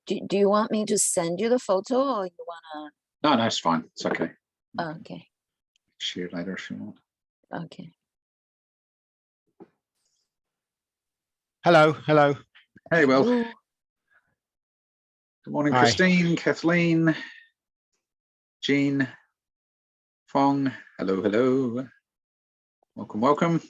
Do you want me to send you the photo, or you wanna? No, it's fine. It's okay. Okay. Share later if you want. Okay. Hello. Hey, Will. Hello. Good morning, Hi. Christine, Kathleen, Jean, Fong. Hello. Welcome.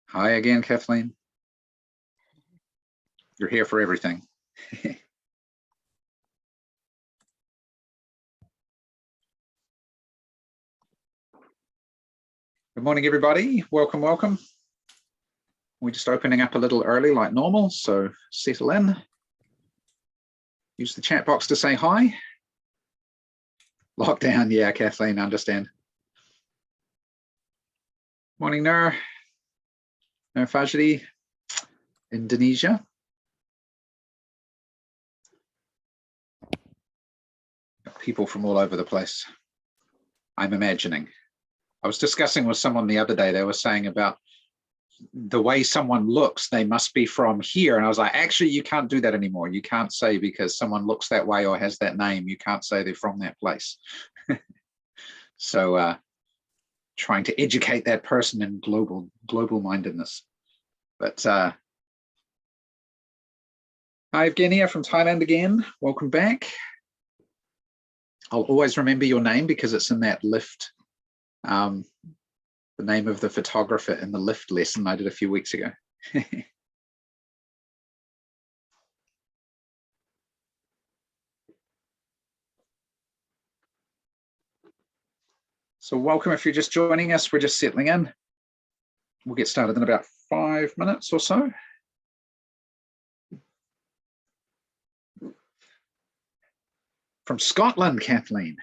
Hi again, Kathleen. You're here for everything. Good morning, everybody. Welcome. We're just opening up a little early like normal, so settle in. Use the chat box to say hi. Lockdown, yeah, Kathleen, understand. Morning, Nur Fajri, Indonesia. Got people from all over the place, I'm imagining. I was discussing with someone the other day, they were saying about the way someone looks, they must be from here. And I was like, actually, you can't do that anymore. You can't say because someone looks that way or has that name, you can't say they're from that place. So trying to educate that person in global mindedness. But hi, Evgenia from Thailand again. Welcome back. I'll always remember your name because it's in that lift. The name of the photographer in the lift lesson I did a few weeks ago. So welcome if you're just joining us, we're just settling in. We'll get started in about 5 minutes or so. From Scotland, Kathleen.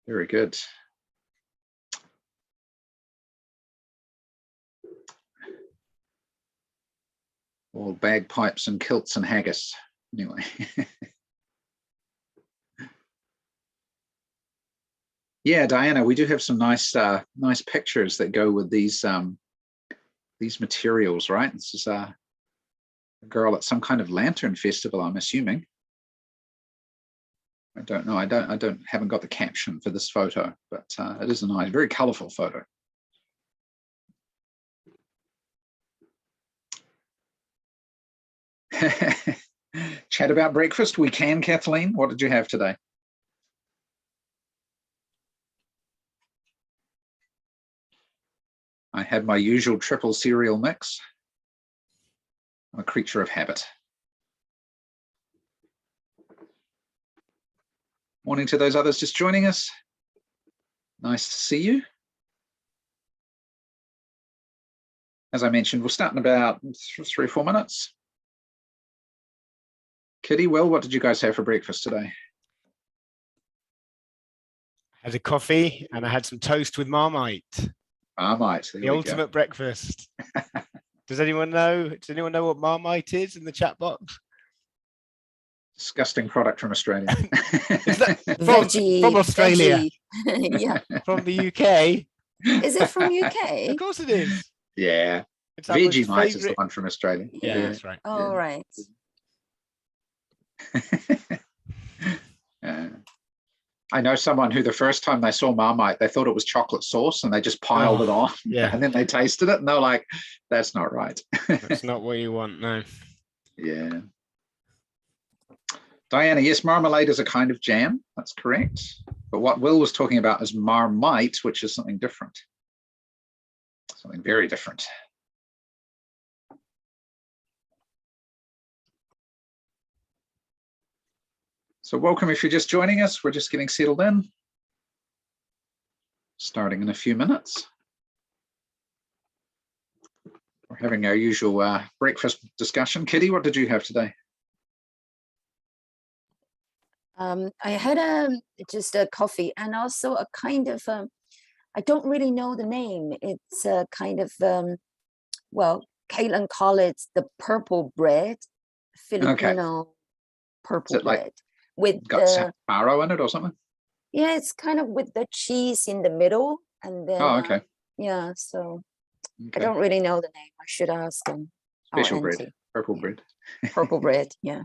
Very good. All bagpipes and kilts and haggis. Anyway. Yeah, Diana, we do have some nice pictures that go with these materials, right? This is a girl at some kind of lantern festival, I'm assuming. I don't know. I haven't got the caption for this photo, but it is a nice, very colorful photo. Chat about breakfast. We can, Kathleen. What did you have today? I had my usual triple cereal mix. I'm a creature of habit. Morning to those others just joining us. Nice to see you. As I mentioned, we'll start in about 3 or 4 minutes. Kitty, Will, what did you guys have for breakfast today? I had a coffee and I had some toast with Marmite. Marmite. The ultimate breakfast. Does anyone know? Does anyone know what Marmite is in the chat box? Disgusting product from Australia. Is that from Australia? Yeah. From the UK? Is it from UK? Of course it is. Yeah. It's Vegemite is the one from Australia. Yeah, that's right. Oh, right. I know someone who the first time they saw Marmite, they thought it was chocolate sauce and they just piled it on. Yeah. And then they tasted it and they're like, that's not right. That's not what you want, no. Yeah. Diana, yes, marmalade is a kind of jam. That's correct. But what Will was talking about is Marmite, which is something different. Something very different. So welcome if you're just joining us. We're just getting settled in. Starting in a few minutes. We're having our usual breakfast discussion. Kitty, what did you have today? I had just a coffee and also a kind of, I don't really know the name. It's a kind of, well, Caitlin call it the purple bread, Filipino purple bread. With got some marrow in it or something? Yeah, it's kind of with the cheese in the middle. And then, Oh, okay. yeah, so I Okay. don't really know the name. I should ask him. our Special bread, auntie. purple Yeah. bread. Purple bread, yeah.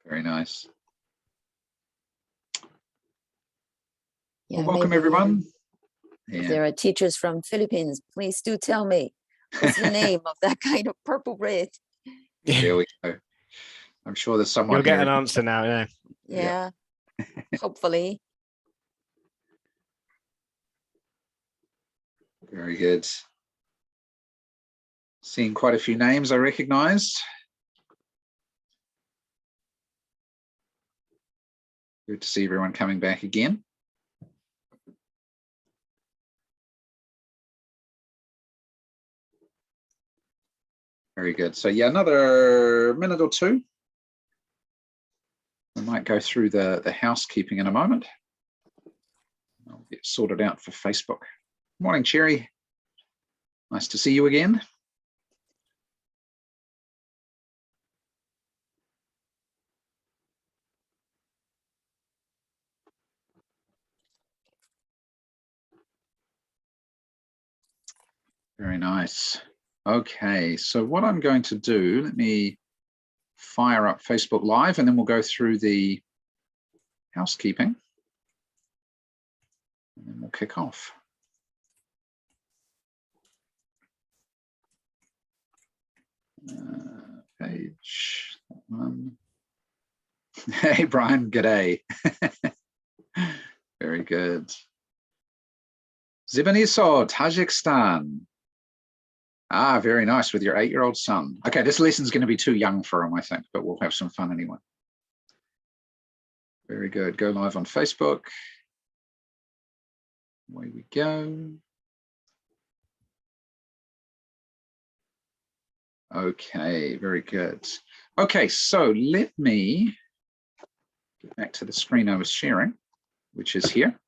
Very nice. Yeah, Well, welcome maybe everyone. if Yeah, there are teachers from Philippines, please do tell me what's the name of that kind of purple bread. there we go. I'm sure there's someone You'll get here. an answer now. Yeah. Yeah, hopefully. Very good. Seeing quite a few names I recognized. Good to see everyone coming back again. Very good. So yeah, another minute or two. We might go through the housekeeping in a moment. I'll get sorted out for Facebook. Morning, Cherry. Nice to see you again. Very nice. Okay, so what I'm going to do, let me fire up Facebook Live and then we'll go through the housekeeping. And then we'll kick off. Page that one. Hey, Brian, g'day. Very good. Zibaniso, Tajikistan. Ah, very nice with your 8-year-old son. Okay, this lesson's going to be too young for him, I think, but we'll have some fun anyway. Very good. Go live on Facebook. Away we go. Okay, very good. Okay, so let me get back to the screen I was sharing, which is here.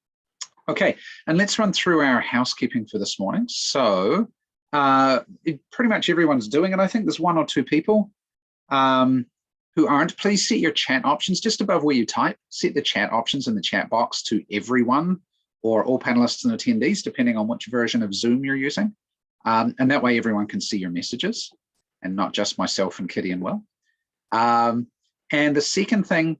Okay, and let's run through our housekeeping for this morning. So pretty much everyone's doing it. I think there's 1 or 2 people who aren't. Please set your chat options just above where you type. Set the chat options in the chat box to everyone or all panelists and attendees, depending on which version of Zoom you're using. And that way everyone can see your messages and not just myself and Kitty and Will. And the second thing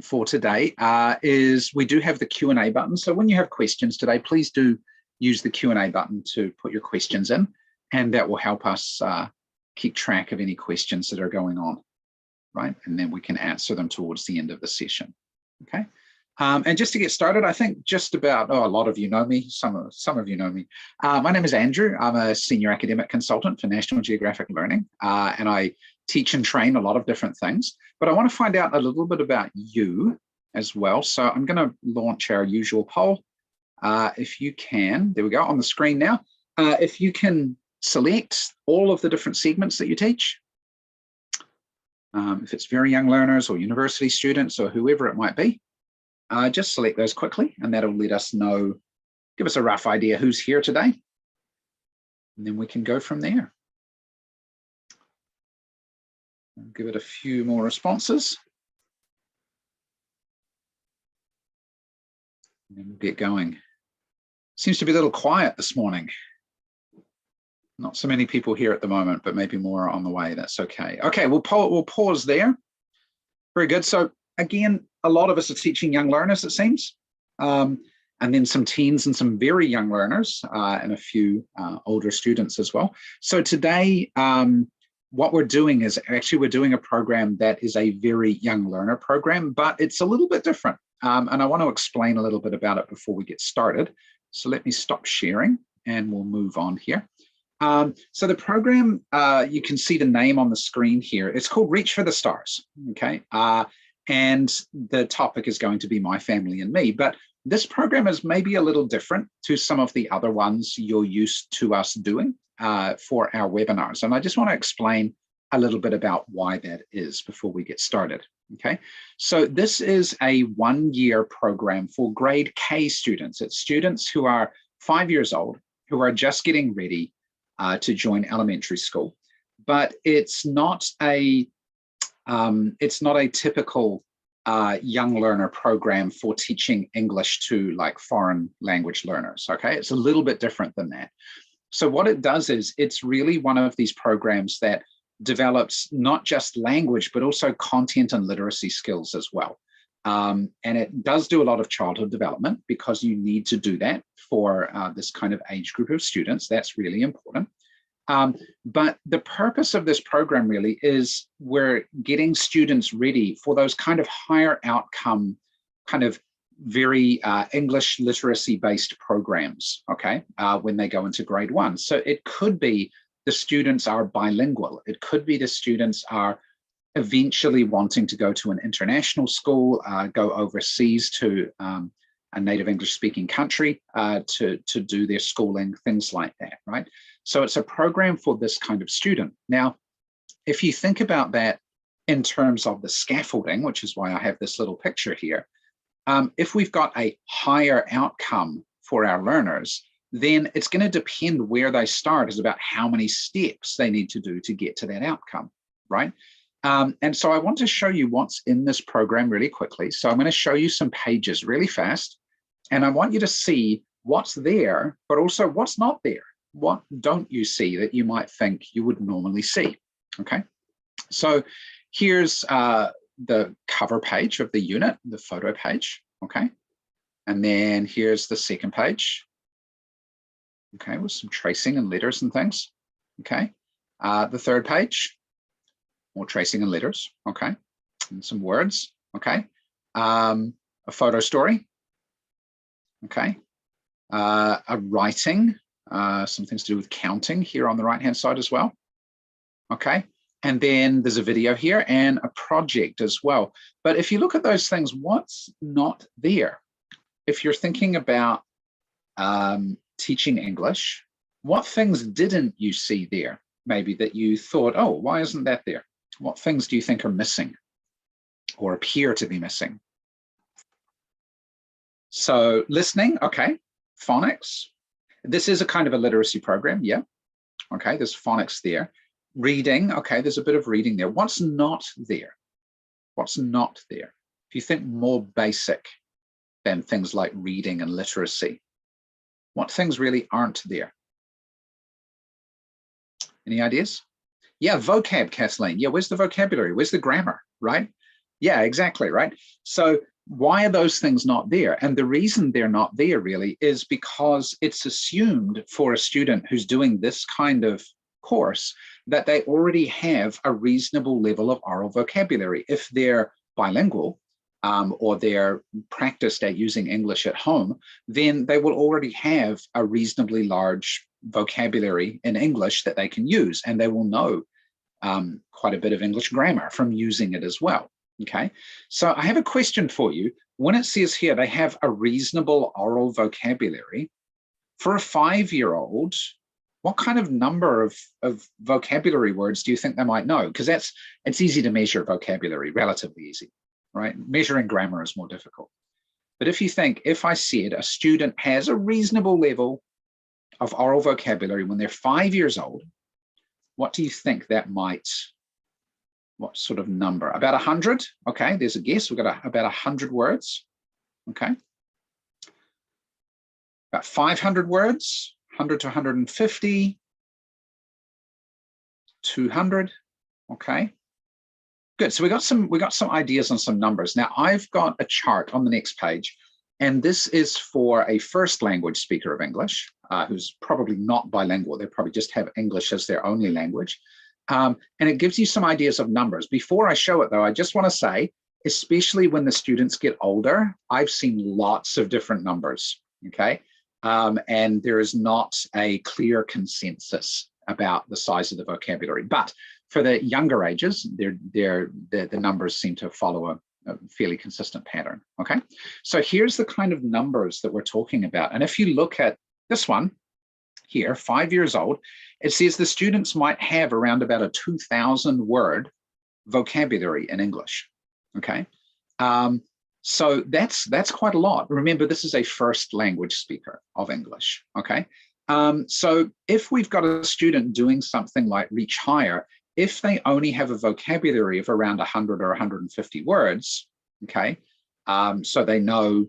for today is we do have the Q&A button. So when you have questions today, please do use the Q&A button to put your questions in, and that will help us keep track of any questions that are going on, right? And then we can answer them towards the end of the session, okay? And just to get started, I think just about, a lot of you know me, some of you know me. My name is Andrew. I'm a senior academic consultant for National Geographic Learning, and I teach and train a lot of different things, but I want to find out a little bit about you as well. So I'm going to launch our usual poll. If you can, there we go on the screen now. If you can select all of the different segments that you teach, if it's very young learners or university students or whoever it might be, just select those quickly and that'll let us know, give us a rough idea who's here today. And then we can go from there. I'll give it a few more responses. And then we'll get going. Seems to be a little quiet this morning. Not so many people here at the moment, but maybe more on the way. That's okay. Okay, we'll pause there. Very good. So again, a lot of us are teaching young learners, it seems, and then some teens and some very young learners and a few older students as well. So today, what we're doing is actually we're doing a program that is a very young learner program, but it's a little bit different. And I want to explain a little bit about it before we get started. So let me stop sharing and we'll move on here. So the program, you can see the name on the screen here. It's called Reach for the Stars, okay? And the topic is going to be My Family and Me. But this program is maybe a little different to some of the other ones you're used to us doing for our webinars. And I just want to explain a little bit about why that is before we get started, okay? So this is a 1-year program for grade K students. It's students who are 5 years old, who are just getting ready to join elementary school. But it's not a typical young learner program for teaching English to like foreign language learners. Okay, it's a little bit different than that. So what it does is it's really one of these programs that develops not just language, but also content and literacy skills as well. And it does do a lot of childhood development because you need to do that for this kind of age group of students. That's really important. But the purpose of this program really is we're getting students ready for those kind of higher outcome, kind of very English literacy based programs, okay, when they go into grade 1. So it could be the students are bilingual. It could be the students are eventually wanting to go to an international school, go overseas to a native English speaking country to do their schooling, things like that, right? So it's a program for this kind of student. Now, if you think about that in terms of the scaffolding, which is why I have this little picture here, if we've got a higher outcome for our learners, then it's going to depend where they start is about how many steps they need to do to get to that outcome, right? And so I want to show you what's in this program really quickly. So I'm going to show you some pages really fast, and I want you to see what's there, but also what's not there. What don't you see that you might think you would normally see, okay? So here's the cover page of the unit, the photo page, okay? And then here's the second page, okay, with some tracing and letters and things, okay? The third page, more tracing and letters, okay? And some words, okay? A photo story, okay? A writing, some things to do with counting here on the right-hand side as well, okay? And then there's a video here and a project as well. But if you look at those things, what's not there? If you're thinking about teaching English, what things didn't you see there? Maybe that you thought, oh, why isn't that there? What things do you think are missing or appear to be missing? So listening, okay, phonics. This is a kind of a literacy program, yeah. Okay, there's phonics there. Reading, okay, there's a bit of reading there. What's not there? What's not there? If you think more basic than things like reading and literacy, what things really aren't there? Any ideas? Yeah, vocab, Kathleen. Yeah, where's the vocabulary? Where's the grammar, right? Yeah, exactly, right? So why are those things not there? And the reason they're not there really is because it's assumed for a student who's doing this kind of course that they already have a reasonable level of oral vocabulary. If they're bilingual or they're practiced at using English at home, then they will already have a reasonably large vocabulary in English that they can use, and they will know quite a bit of English grammar from using it as well. Okay, so I have a question for you. When it says here they have a reasonable oral vocabulary, for a 5-year-old, what kind of number of vocabulary words do you think they might know? Because it's easy to measure vocabulary, relatively easy, right? Measuring grammar is more difficult. But if you think, if I said a student has a reasonable level of oral vocabulary when they're 5 years old, what do you think that might, what sort of number? About 100? Okay, there's a guess. We've got about 100 words. Okay. About 500 words, 100 to 150, 200. Okay. Good. So we got some ideas on some numbers. Now I've got a chart on the next page, and this is for a first language speaker of English who's probably not bilingual. They probably just have English as their only language. And it gives you some ideas of numbers. Before I show it though, I just want to say, especially when the students get older, I've seen lots of different numbers, okay? And there is not a clear consensus about the size of the vocabulary. But for the younger ages, the numbers seem to follow a fairly consistent pattern, okay? So here's the kind of numbers that we're talking about. And if you look at this one here, 5 years old, it says the students might have around about a 2,000 word vocabulary in English, okay? So that's quite a lot. Remember, this is a first language speaker of English, okay? So if we've got a student doing something like Reach Higher, if they only have a vocabulary of around 100 or 150 words, okay? So they know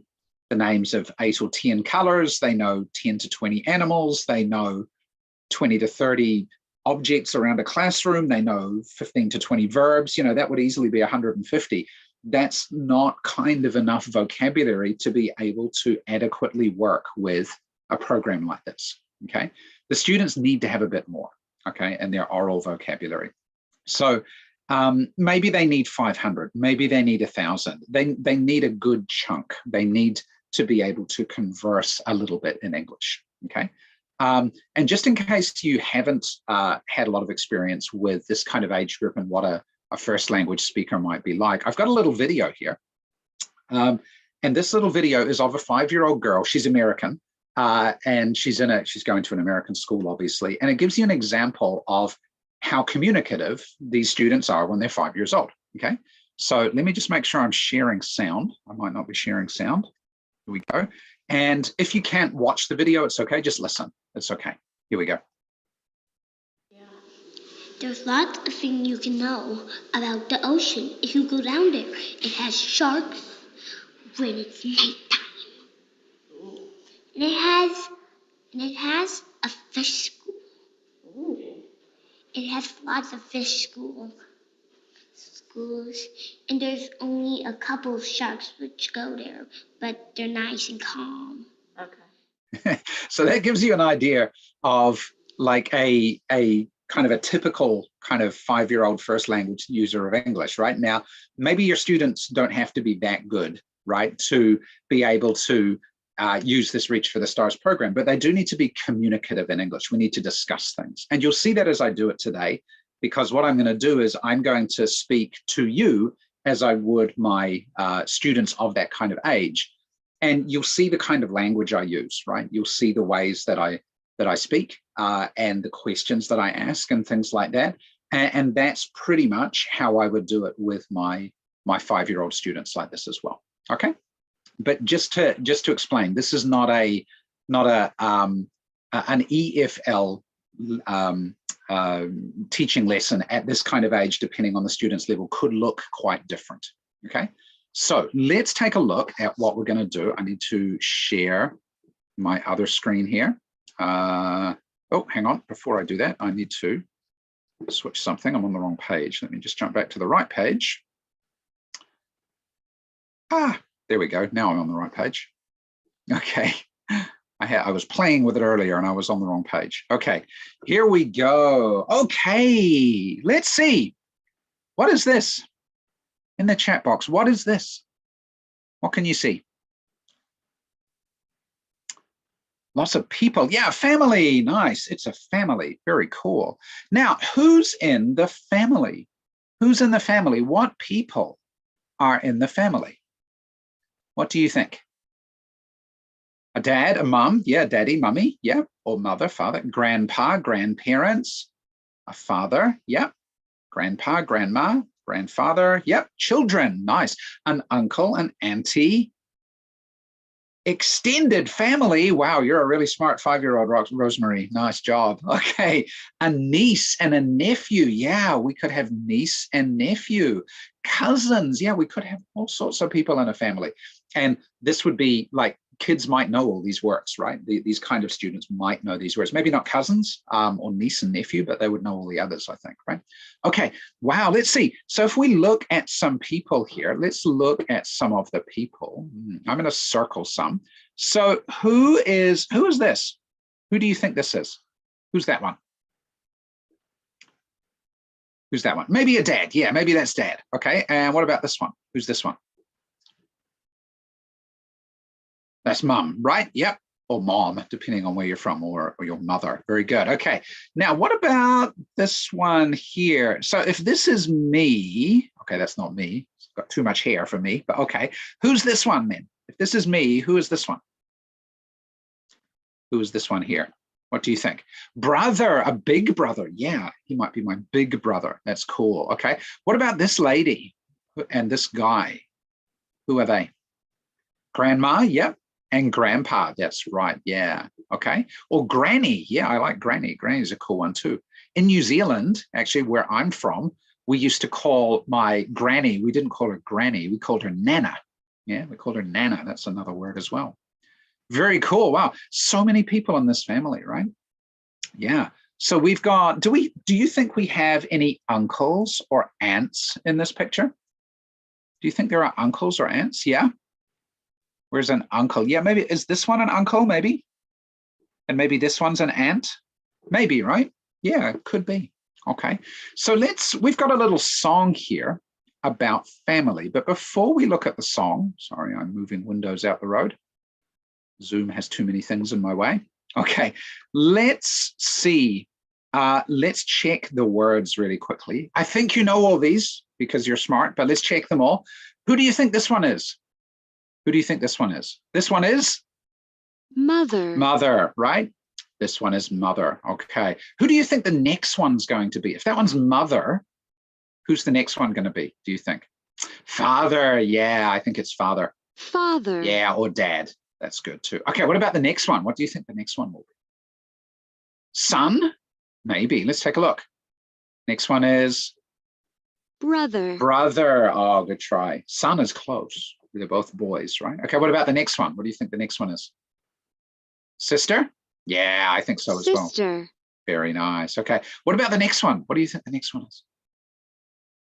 the names of 8 or 10 colors, they know 10 to 20 animals, they know 20 to 30 objects around a classroom, they know 15 to 20 verbs, you know, that would easily be 150. That's not kind of enough vocabulary to be able to adequately work with a program like this, okay? The students need to have a bit more, okay, in their oral vocabulary. So maybe they need 500, maybe they need 1,000. They need a good chunk. They need to be able to converse a little bit in English, okay? And just in case you haven't had a lot of experience with this kind of age group and what a first language speaker might be like, I've got a little video here. And this little video is of a 5-year-old girl. She's American, and she's going to an American school, obviously. And it gives you an example of how communicative these students are when they're 5 years old, okay? So let me just make sure I'm sharing sound. I might not be sharing sound. Here we go. And if you can't watch the video, it's okay, just listen. It's okay. Here we go. There's lots of things you can know about the ocean if you go down there. It has sharks when it's nighttime. And it has a fish school. It has lots of fish schools. And there's only a couple of sharks which go there, but they're nice and calm. Okay. So that gives you an idea of like a kind of a typical kind of 5-year-old first language user of English, right? Now, maybe your students don't have to be that good, right, to be able to use this Reach for the Stars program, but they do need to be communicative in English. We need to discuss things. And you'll see that as I do it today, because what I'm going to do is I'm going to speak to you as I would my students of that kind of age. And you'll see the kind of language I use, right? You'll see the ways that I speak and the questions that I ask and things like that. And that's pretty much how I would do it with my 5-year-old students like this as well. Okay. But just to explain, this is not an EFL teaching lesson at this kind of age, depending on the student's level, could look quite different. Okay. So let's take a look at what we're going to do. I need to share my other screen here. Oh, hang on. Before I do that, I need to switch something. I'm on the wrong page. Let me just jump back to the right page. There we go. Now I'm on the right page. Okay. I was playing with it earlier and I was on the wrong page. Okay, here we go. Okay, let's see. What is this? In the chat box, what is this? What can you see? Lots of people. Yeah, family. Nice. It's a family. Very cool. Now, who's in the family? Who's in the family? What people are in the family? What do you think? A dad, a mum, yeah, daddy, mummy, yeah, or mother, father, grandpa, grandparents, a father, yeah, grandpa, grandma, grandfather, yep, children, nice, an uncle, an auntie, extended family, wow, you're a really smart 5-year-old, Rosemary, nice job, okay, a niece and a nephew, yeah, we could have niece and nephew, cousins, yeah, we could have all sorts of people in a family, and this would be like, kids might know all these words, right? These kind of students might know these words. Maybe not cousins or niece and nephew, but they would know all the others, I think, right? Okay, wow, let's see. So if we look at some people here, let's look at some of the people. I'm going to circle some. So who is this? Who do you think this is? Who's that one? Who's that one? Maybe a dad. Yeah, maybe that's dad. Okay, and what about this one? Who's this one? That's mum, right? Yep. Or mom, depending on where you're from, or your mother. Very good. Okay. Now, what about this one here? So if this is me, okay, that's not me. It's got too much hair for me, but okay. Who's this one then? If this is me, who is this one? Who is this one here? What do you think? Brother, a big brother. Yeah, he might be my big brother. That's cool. Okay. What about this lady and this guy? Who are they? Grandma. Yep. And grandpa, that's right, yeah, okay. Or granny, yeah, I like granny. Granny's a cool one too. In New Zealand, actually, where I'm from, we used to call my granny, we didn't call her granny, we called her Nana. Yeah, we called her Nana. That's another word as well. Very cool. Wow. So many people in this family, right? Yeah. So we've got, do you think we have any uncles or aunts in this picture? Do you think there are uncles or aunts? Yeah. Where's an uncle? Yeah, maybe, is this one an uncle, maybe? And maybe this one's an aunt? Maybe, right? Yeah, it could be. Okay. So we've got a little song here about family. But before we look at the song, sorry, I'm moving windows out the road. Zoom has too many things in my way. Okay, let's see. Let's check the words really quickly. I think you know all these because you're smart, but let's check them all. Who do you think this one is? Who do you think this one is? This one is? Mother. Mother, right? This one is mother. Okay. Who do you think the next one's going to be? If that one's mother, who's the next one going to be, do you think? Father. Yeah, I think it's father. Father. Yeah, or dad. That's good too. Okay, what about the next one? What do you think the next one will be? Son? Maybe. Let's take a look. Next one is? Brother. Brother. Oh, good try. Son is close. They're both boys, right? Okay, what about the next one? What do you think the next one is? Sister? Yeah, I think so as well. Sister. Very nice. Okay, what about the next one? What do you think the next one is?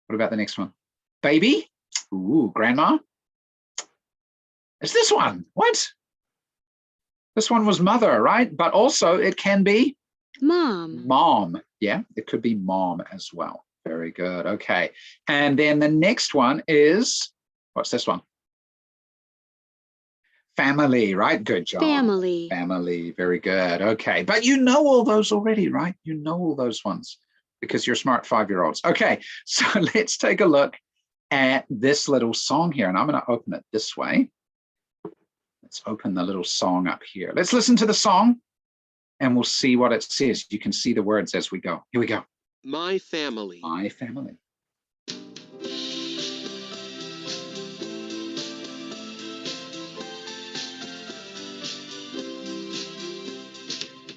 What about the next one? Baby? Ooh, grandma? It's this one. What? This one was mother, right? But also it can be? Mom. Mom. Yeah, it could be mom as well. Very good. Okay. And then the next one is, what's this one? Family, right? Good job. Family. Family. Very good. Okay. But you know all those already, right? You know all those ones because you're smart 5-year-olds. Okay. So let's take a look at this little song here. And I'm going to open it this way. Let's open the little song up here. Let's listen to the song and we'll see what it says. You can see the words as we go. Here we go. My family. My family.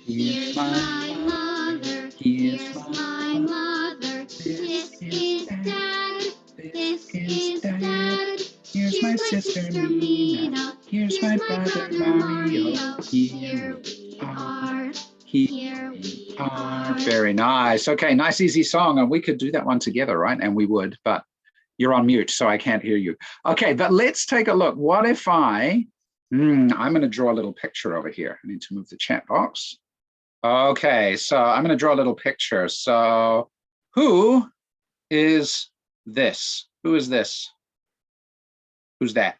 Here's my mother, here's my mother, this is dad, this is dad. Here's my sister Nina, here's my brother Mario, here we are, here we are. Very nice. Okay, nice easy song, and we could do that one together, right? And we would, but you're on mute, so I can't hear you. Okay, but let's take a look. What if I'm going to draw a little picture over here. I need to move the chat box. Okay, so I'm going to draw a little picture. So who is this? Who is this? Who's that?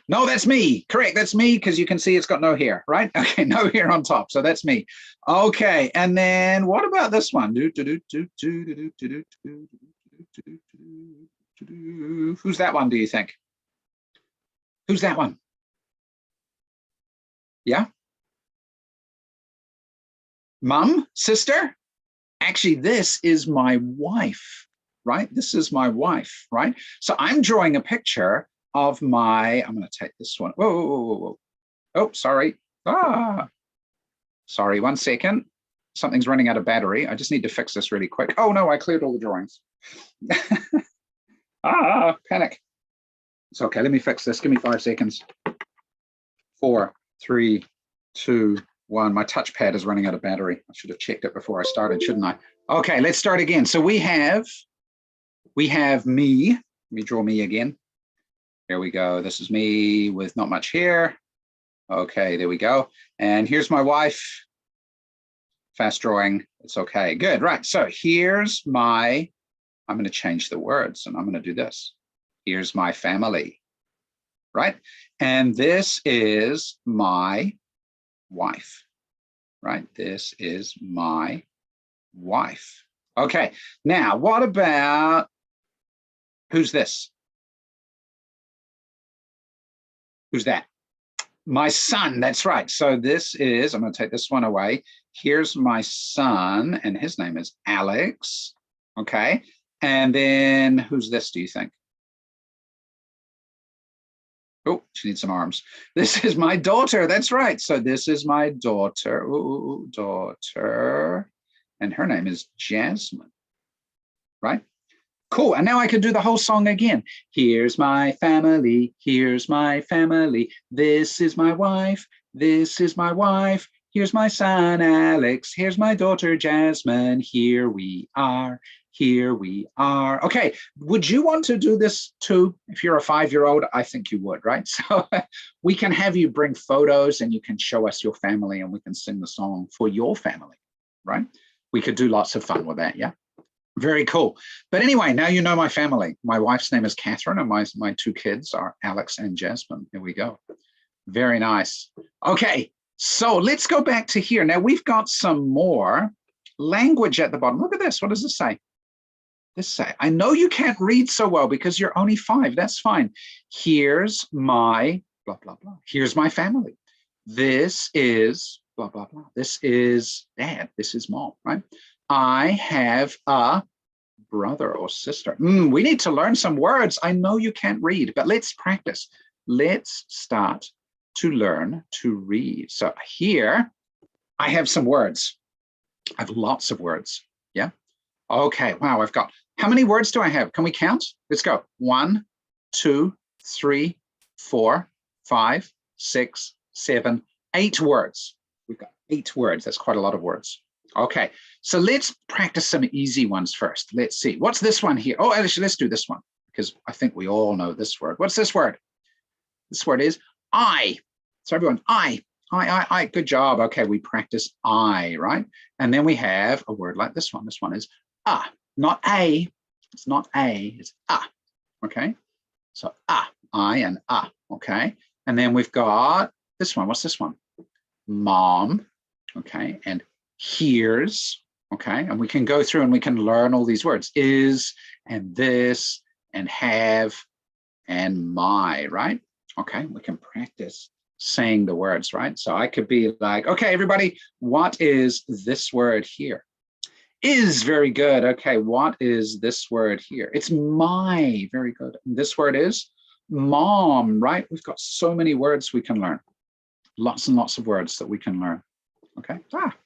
No, that's me. Correct, that's me because you can see it's got no hair, right? Okay, no hair on top, so that's me. Okay, and then what about this one? Who's that one, do you think? Who's that one? Yeah? Mom? Sister? Actually, this is my wife, right? This is my wife, right? So I'm drawing a picture of my, I'm going to take this one. Whoa, whoa, whoa, whoa. Oh, sorry. Sorry, 1 second. Something's running out of battery. I just need to fix this really quick. Oh, no, I cleared all the drawings. Panic. It's okay. Let me fix this. Give me 5 seconds. 4, 3, 2, 1. My touchpad is running out of battery. I should have checked it before I started, shouldn't I? Okay, let's start again. So we have me. Let me draw me again. Here we go. This is me with not much hair. Okay, there we go. And here's my wife. Fast drawing. It's okay. Good. Right. So here's my, I'm going to change the words and I'm going to do this. Here's my family. Right. And this is my wife. Right. This is my wife. Okay. Now, what about, who's this? Who's that? My son. That's right. So this is, I'm going to take this one away. Here's my son, and his name is Alex. Okay. And then who's this, do you think? Oh, she needs some arms. This is my daughter. That's right. So this is my daughter. Ooh, daughter. And her name is Jasmine. Right? Cool. And now I could do the whole song again. Here's my family. Here's my family. This is my wife. This is my wife. Here's my son, Alex. Here's my daughter, Jasmine. Here we are. Here we are. Okay. Would you want to do this too? If you're a 5-year-old, I think you would, right? So we can have you bring photos and you can show us your family and we can sing the song for your family, right? We could do lots of fun with that. Yeah. Very cool. But anyway, now you know my family. My wife's name is Catherine and my 2 kids are Alex and Jasmine. Here we go. Very nice. Okay, so let's go back to here. Now we've got some more language at the bottom. Look at this. What does this say? This say, I know you can't read so well because you're only 5. That's fine. Here's my blah, blah, blah. Here's my family. This is blah, blah, blah. This is dad. This is mom, right? I have a brother or sister. We need to learn some words. I know you can't read, but let's practice. Let's start to learn to read. So here I have some words. I have lots of words. Yeah. Okay. Wow. I've got, how many words do I have? Can we count? Let's go. 1, 2, 3, 4, 5, 6, 7, 8 words. We've got 8 words. That's quite a lot of words. Okay, so let's practice some easy ones first. Let's see. What's this one here? Oh, actually, let's do this one because I think we all know this word. What's this word? This word is I. So everyone, I. Good job. Okay, we practice I, right? And then we have a word like this one. This one is not a. It's not a. It's Okay, so I and Okay, and then we've got this one. What's this one? Mom. Okay, and here's, okay, and we can go through and we can learn all these words, is and this and have and my, right? Okay, we can practice saying the words, right? So I could be like, okay, everybody, what is this word here? Is, very good. Okay, what is this word here? It's my, very good. This word is mom, right? We've got so many words we can learn. Lots and lots of words that we can learn. Okay, let's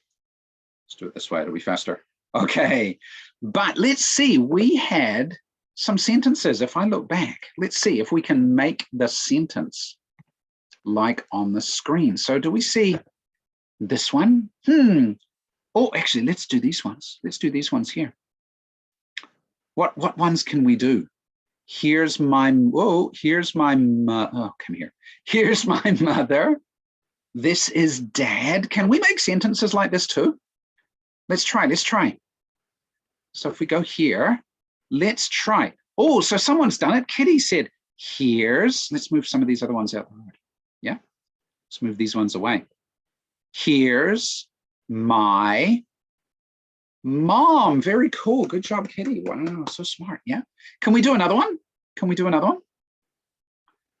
do it this way, it'll be faster. Okay, but let's see, we had some sentences. If I look back, let's see if we can make the sentence like on the screen. So do we see this one? Oh, actually, let's do these ones. Let's do these ones here. What ones can we do? Here's my, here's my, come here. Here's my mother. This is dad. Can we make sentences like this too? Let's try. So if we go here, let's try. Oh, so someone's done it. Kitty said, here's, let's move some of these other ones out. Yeah, let's move these ones away. Here's my mom. Very cool. Good job, Kitty. Wow, so smart. Yeah. Can we do another one? Can we do another one?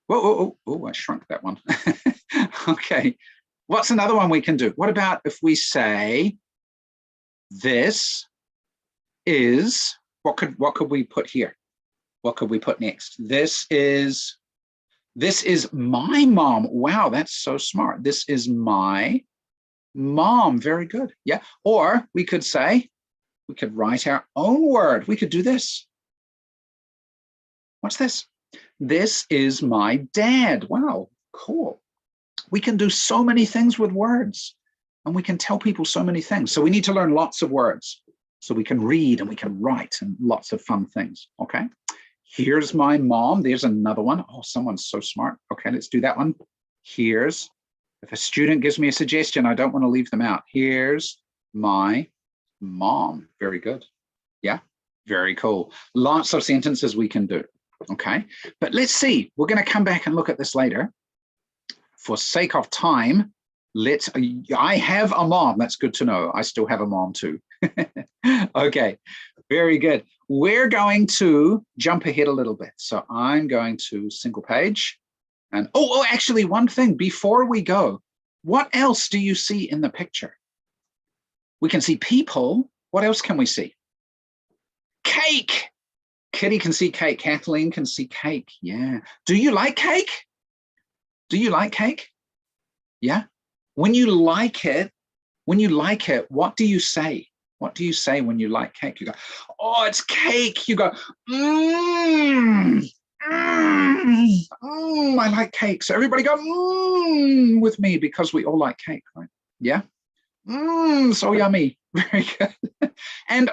Whoa, I shrunk that one. Okay. What's another one we can do? What about if we say, this is, what could we put here? What could we put next? This is my mom. Wow, that's so smart. This is my mom. Very good. Yeah. Or we could say, we could write our own word. We could do this. What's this? This is my dad. Wow, cool. We can do so many things with words and we can tell people so many things. So we need to learn lots of words so we can read and we can write and lots of fun things. Okay. Here's my mom. There's another one. Oh, someone's so smart. Okay, let's do that one. Here's, if a student gives me a suggestion, I don't want to leave them out. Here's my mom. Very good. Yeah, very cool. Lots of sentences we can do. Okay, but let's see. We're going to come back and look at this later. For sake of time, I have a mom. That's good to know. I still have a mom too. Okay, very good. We're going to jump ahead a little bit. So I'm going to single page. And actually one thing before we go, what else do you see in the picture? We can see people. What else can we see? Cake. Kitty can see cake. Kathleen can see cake. Yeah. Do you like cake? Do you like cake? Yeah. When you like it, what do you say? What do you say when you like cake? You go, oh, it's cake. You go, I like cake. So everybody go, with me because we all like cake, right? Yeah. So yummy. Very good. And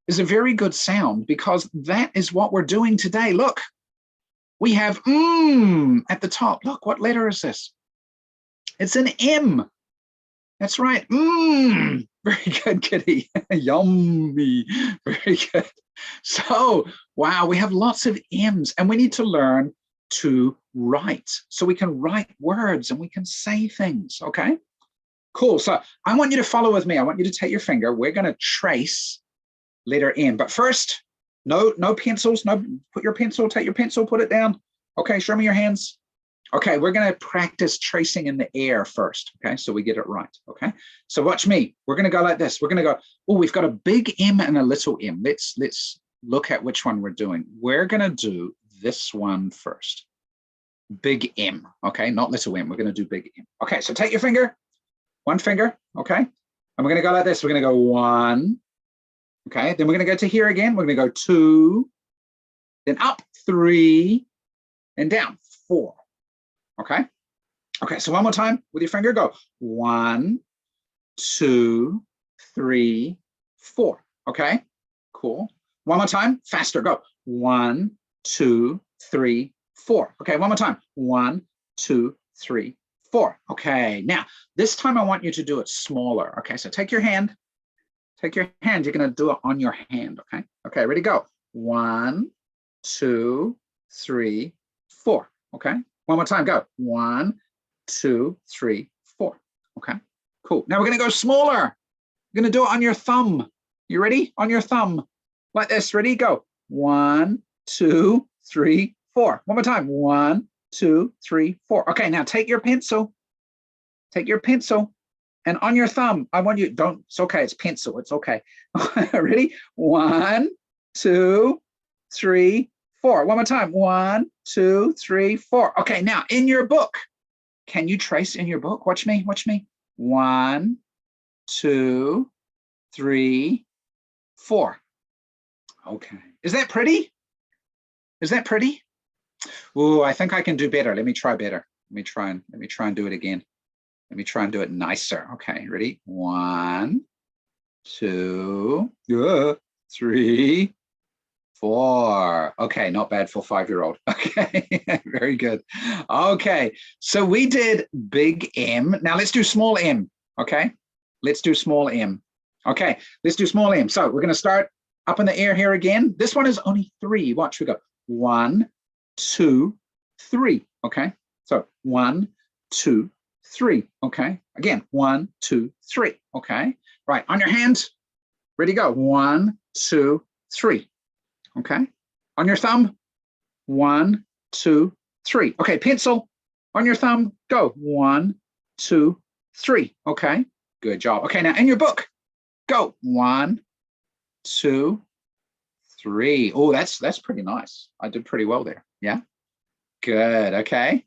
is a very good sound because that is what we're doing today. Look, we have at the top. Look, what letter is this? It's an M. That's right. Very good, Kitty. Yummy. Very good. So, wow, we have lots of M's and we need to learn to write. So we can write words and we can say things, okay? Cool. So I want you to follow with me. I want you to take your finger. We're going to trace letter M. But first, no pencils. No, put your pencil, take your pencil, put it down. Okay, show me your hands. Okay, we're going to practice tracing in the air first. Okay, so we get it right. Okay, so watch me. We're going to go like this. We're going to go, oh, we've got a big M and a little m. Let's look at which one we're doing. We're going to do this one first. Big M. Okay, not little m. We're going to do big M. Okay, so take your finger. One finger. Okay, and we're going to go like this. We're going to go 1. Okay, then we're going to go to here again. We're going to go 2, then up 3, and down 4. Okay. Okay. So one more time with your finger, go 1, 2, 3, 4. Okay. Cool. One more time, faster. Go 1, 2, 3, 4. Okay. One more time. 1, 2, 3, 4. Okay. Now this time I want you to do it smaller. Okay. So take your hand. Take your hand. You're going to do it on your hand. Okay. Okay. Ready? Go. 1, 2, 3, 4. Okay. One more time, go. 1, 2, 3, 4. Okay, cool. Now we're going to go smaller. You're going to do it on your thumb. You ready? On your thumb. Like this. Ready? Go. 1, 2, 3, 4. One more time. 1, 2, 3, 4. Okay, now take your pencil. Take your pencil. And on your thumb, I want you, don't, it's okay. It's pencil. It's okay. Ready? 1, 2, 3, 4. One more time. 1, 2, 3, 4. Okay, now in your book, can you trace in your book? Watch me, watch me. 1, 2, 3, 4. Okay. Is that pretty? Is that pretty? Oh, I think I can do better. Let me try better. Let me try and do it again. Let me try and do it nicer. Okay, ready? 1, 2, 3, 4. Okay, not bad for 5-year-old. Okay, very good. Okay, so we did big M. Now let's do small m. Okay, let's do small m. Okay, let's do small m. So we're going to start up in the air here again. This one is only 3. Watch, we go 1, 2, 3. Okay, so 1, 2, 3. Okay, again 1, 2, 3. Okay, right, on your hand. Ready, go. 1, 2, 3. Okay, on your thumb, 1, 2, 3. Okay, pencil on your thumb, go 1, 2, 3. Okay, good job. Okay, now in your book, go 1, 2, 3. Oh, that's pretty nice. I did pretty well there. Yeah, good. Okay,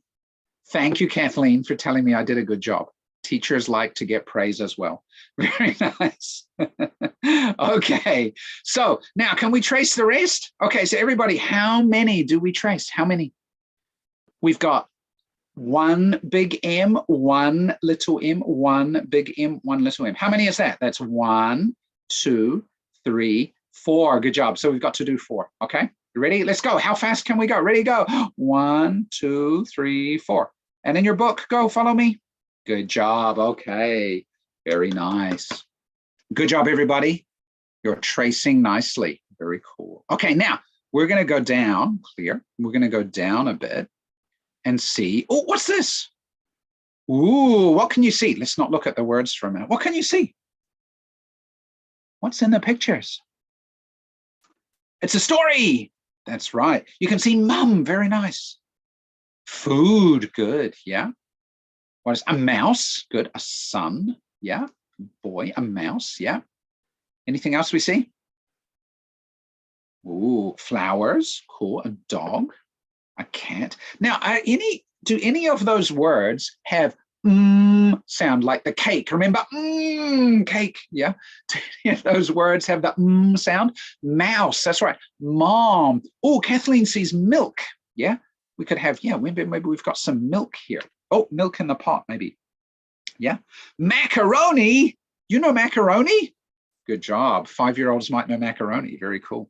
thank you, Kathleen, for telling me I did a good job. Teachers like to get praise as well. Very nice. Okay, so now can we trace the rest? Okay, so everybody, how many do we trace? How many? We've got 1 big M, 1 little m, 1 big M, 1 little m. How many is that? That's 1, 2, 3, 4. Good job. So we've got to do 4. Okay, you ready? Let's go. How fast can we go? Ready, go. 1, 2, 3, 4. And in your book, go, follow me. Good job. Okay, very nice. Good job, everybody. You're tracing nicely. Very cool. Okay, now we're going to go down, clear. We're going to go down a bit and see. Oh, what's this? Ooh, what can you see? Let's not look at the words for a minute. What can you see? What's in the pictures? It's a story. That's right. You can see mum. Very nice. Food. Good. Yeah. What is a mouse? Good. A son. Yeah. Boy. A mouse. Yeah. Anything else we see? Ooh, flowers. Cool. A dog. A cat. Now, do any of those words have sound like the cake? Remember, cake, yeah? Do any of those words have the sound? Mouse, that's right. Mom. Oh, Kathleen sees milk, yeah? We could have, yeah, maybe we've got some milk here. Oh, milk in the pot, maybe. Yeah. Macaroni. You know macaroni? Good job. 5-year-olds might know macaroni. Very cool.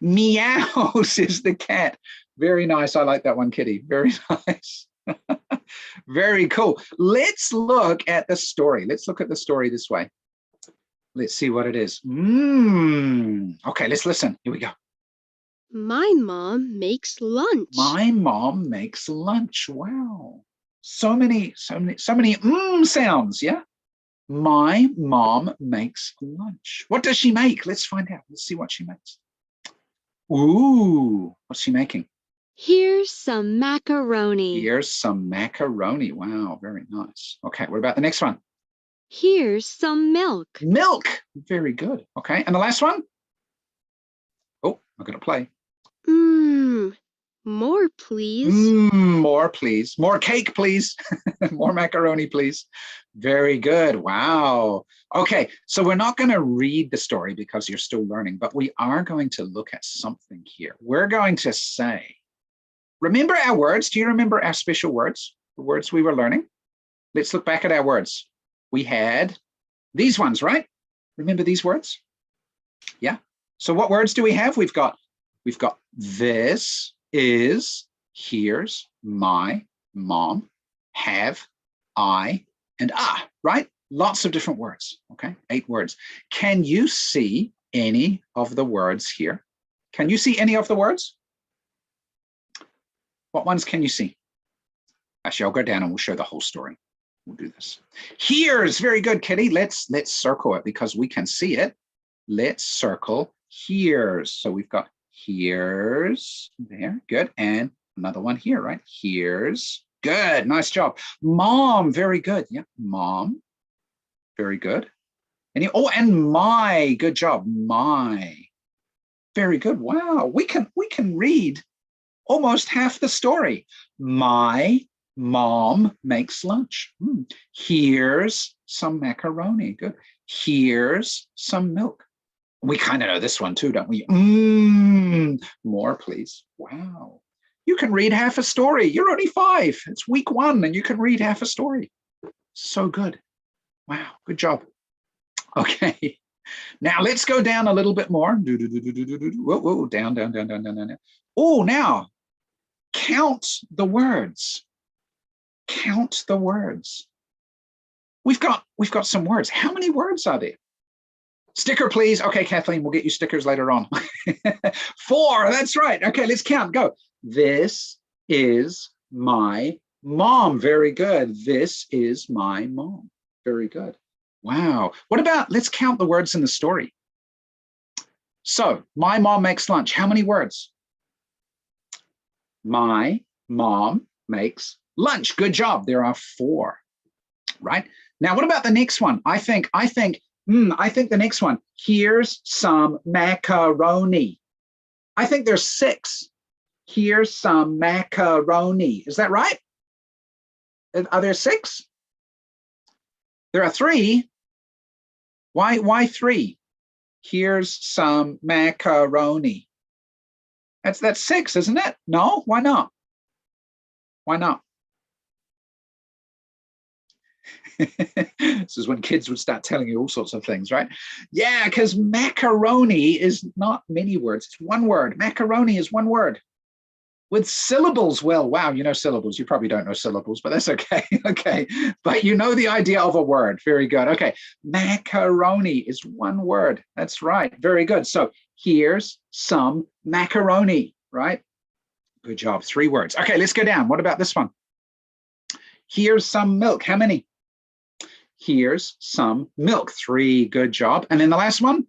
Meows is the cat. Very nice. I like that one, Kitty. Very nice. Very cool. Let's look at the story. Let's look at the story this way. Let's see what it is. Okay, let's listen. Here we go. My mom makes lunch. My mom makes lunch. Wow. So many sounds, yeah? My mom makes lunch. What does she make? Let's find out. Let's see what she makes. Ooh, what's she making? Here's some macaroni. Here's some macaroni. Wow, very nice. Okay, what about the next one? Here's some milk. Milk. Very good. Okay, and the last one? Oh, I'm going to play. More, please. More, please. More cake, please. More macaroni, please. Very good. Wow. Okay, so we're not going to read the story because you're still learning, but we are going to look at something here. We're going to say, remember our words? Do you remember our special words? The words we were learning? Let's look back at our words. We had these ones, right? Remember these words? Yeah. So what words do we have? We've got this is, here's, my, mom, have, I, and right? Lots of different words, okay? 8 words. Can you see any of the words here? Can you see any of the words? What ones can you see? Actually, I'll go down and we'll show the whole story. We'll do this. Here's, very good, Kitty. Let's circle it because we can see it. Let's circle here's. So we've got here's, there, good. And another one here, right? Here's, good, nice job. Mom, very good. Yeah, mom, very good. And my, good job, my. Very good. Wow, we can read almost half the story. My mom makes lunch. Here's some macaroni. Good. Here's some milk. We kind of know this one too, don't we? More, please. Wow. You can read half a story. You're only 5. It's week 1 and you can read half a story. So good. Wow, good job. Okay. Now let's go down a little bit more. Whoa, down. Oh, now count the words. Count the words. We've got some words. How many words are there? Sticker, please. Okay, Kathleen, we'll get you stickers later on. 4, that's right. Okay, let's count. Go. This is my mom. Very good. This is my mom. Very good. Wow. What about, let's count the words in the story. So, my mom makes lunch. How many words? My mom makes lunch. Good job. There are 4, right? Now, what about the next one? I think the next one. Here's some macaroni. I think there's 6. Here's some macaroni. Is that right? Are there 6? There are 3. Why 3? Here's some macaroni. That's 6, isn't it? No? Why not? Why not? This is when kids would start telling you all sorts of things, right? Yeah, because macaroni is not many words. It's 1 word. Macaroni is 1 word. With syllables, well, wow, you know syllables. You probably don't know syllables, but that's okay. Okay, but you know the idea of a word. Very good. Okay, macaroni is 1 word. That's right. Very good. So here's some macaroni, right? Good job. 3 words. Okay, let's go down. What about this one? Here's some milk. How many? Here's some milk. 3. Good job. And then the last one?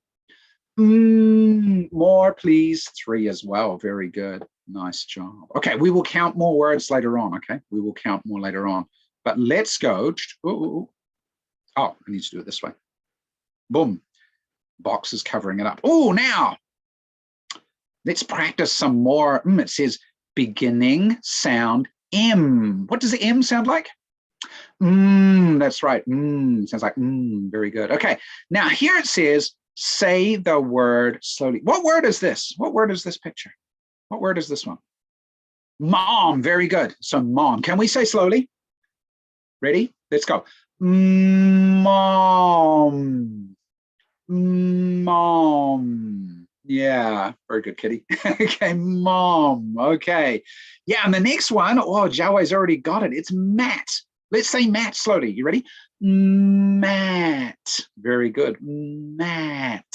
More, please. 3 as well. Very good. Nice job. Okay, we will count more words later on. Okay, we will count more later on. But let's go. Oh, I need to do it this way. Boom. Box is covering it up. Oh, now let's practice some more. It says beginning sound M. What does the M sound like? That's right. Sounds like very good. Okay, now here it says, say the word slowly. What word is this? What word is this picture? What word is this one? Mom, very good. So mom, can we say slowly? Ready? Let's go. Mom. Mom. Yeah, very good, Kitty. Okay, mom. Okay. Yeah, and the next one, oh, Jiaowei's already got it. It's Matt. Let's say Matt slowly. You ready? Matt. Very good. Matt.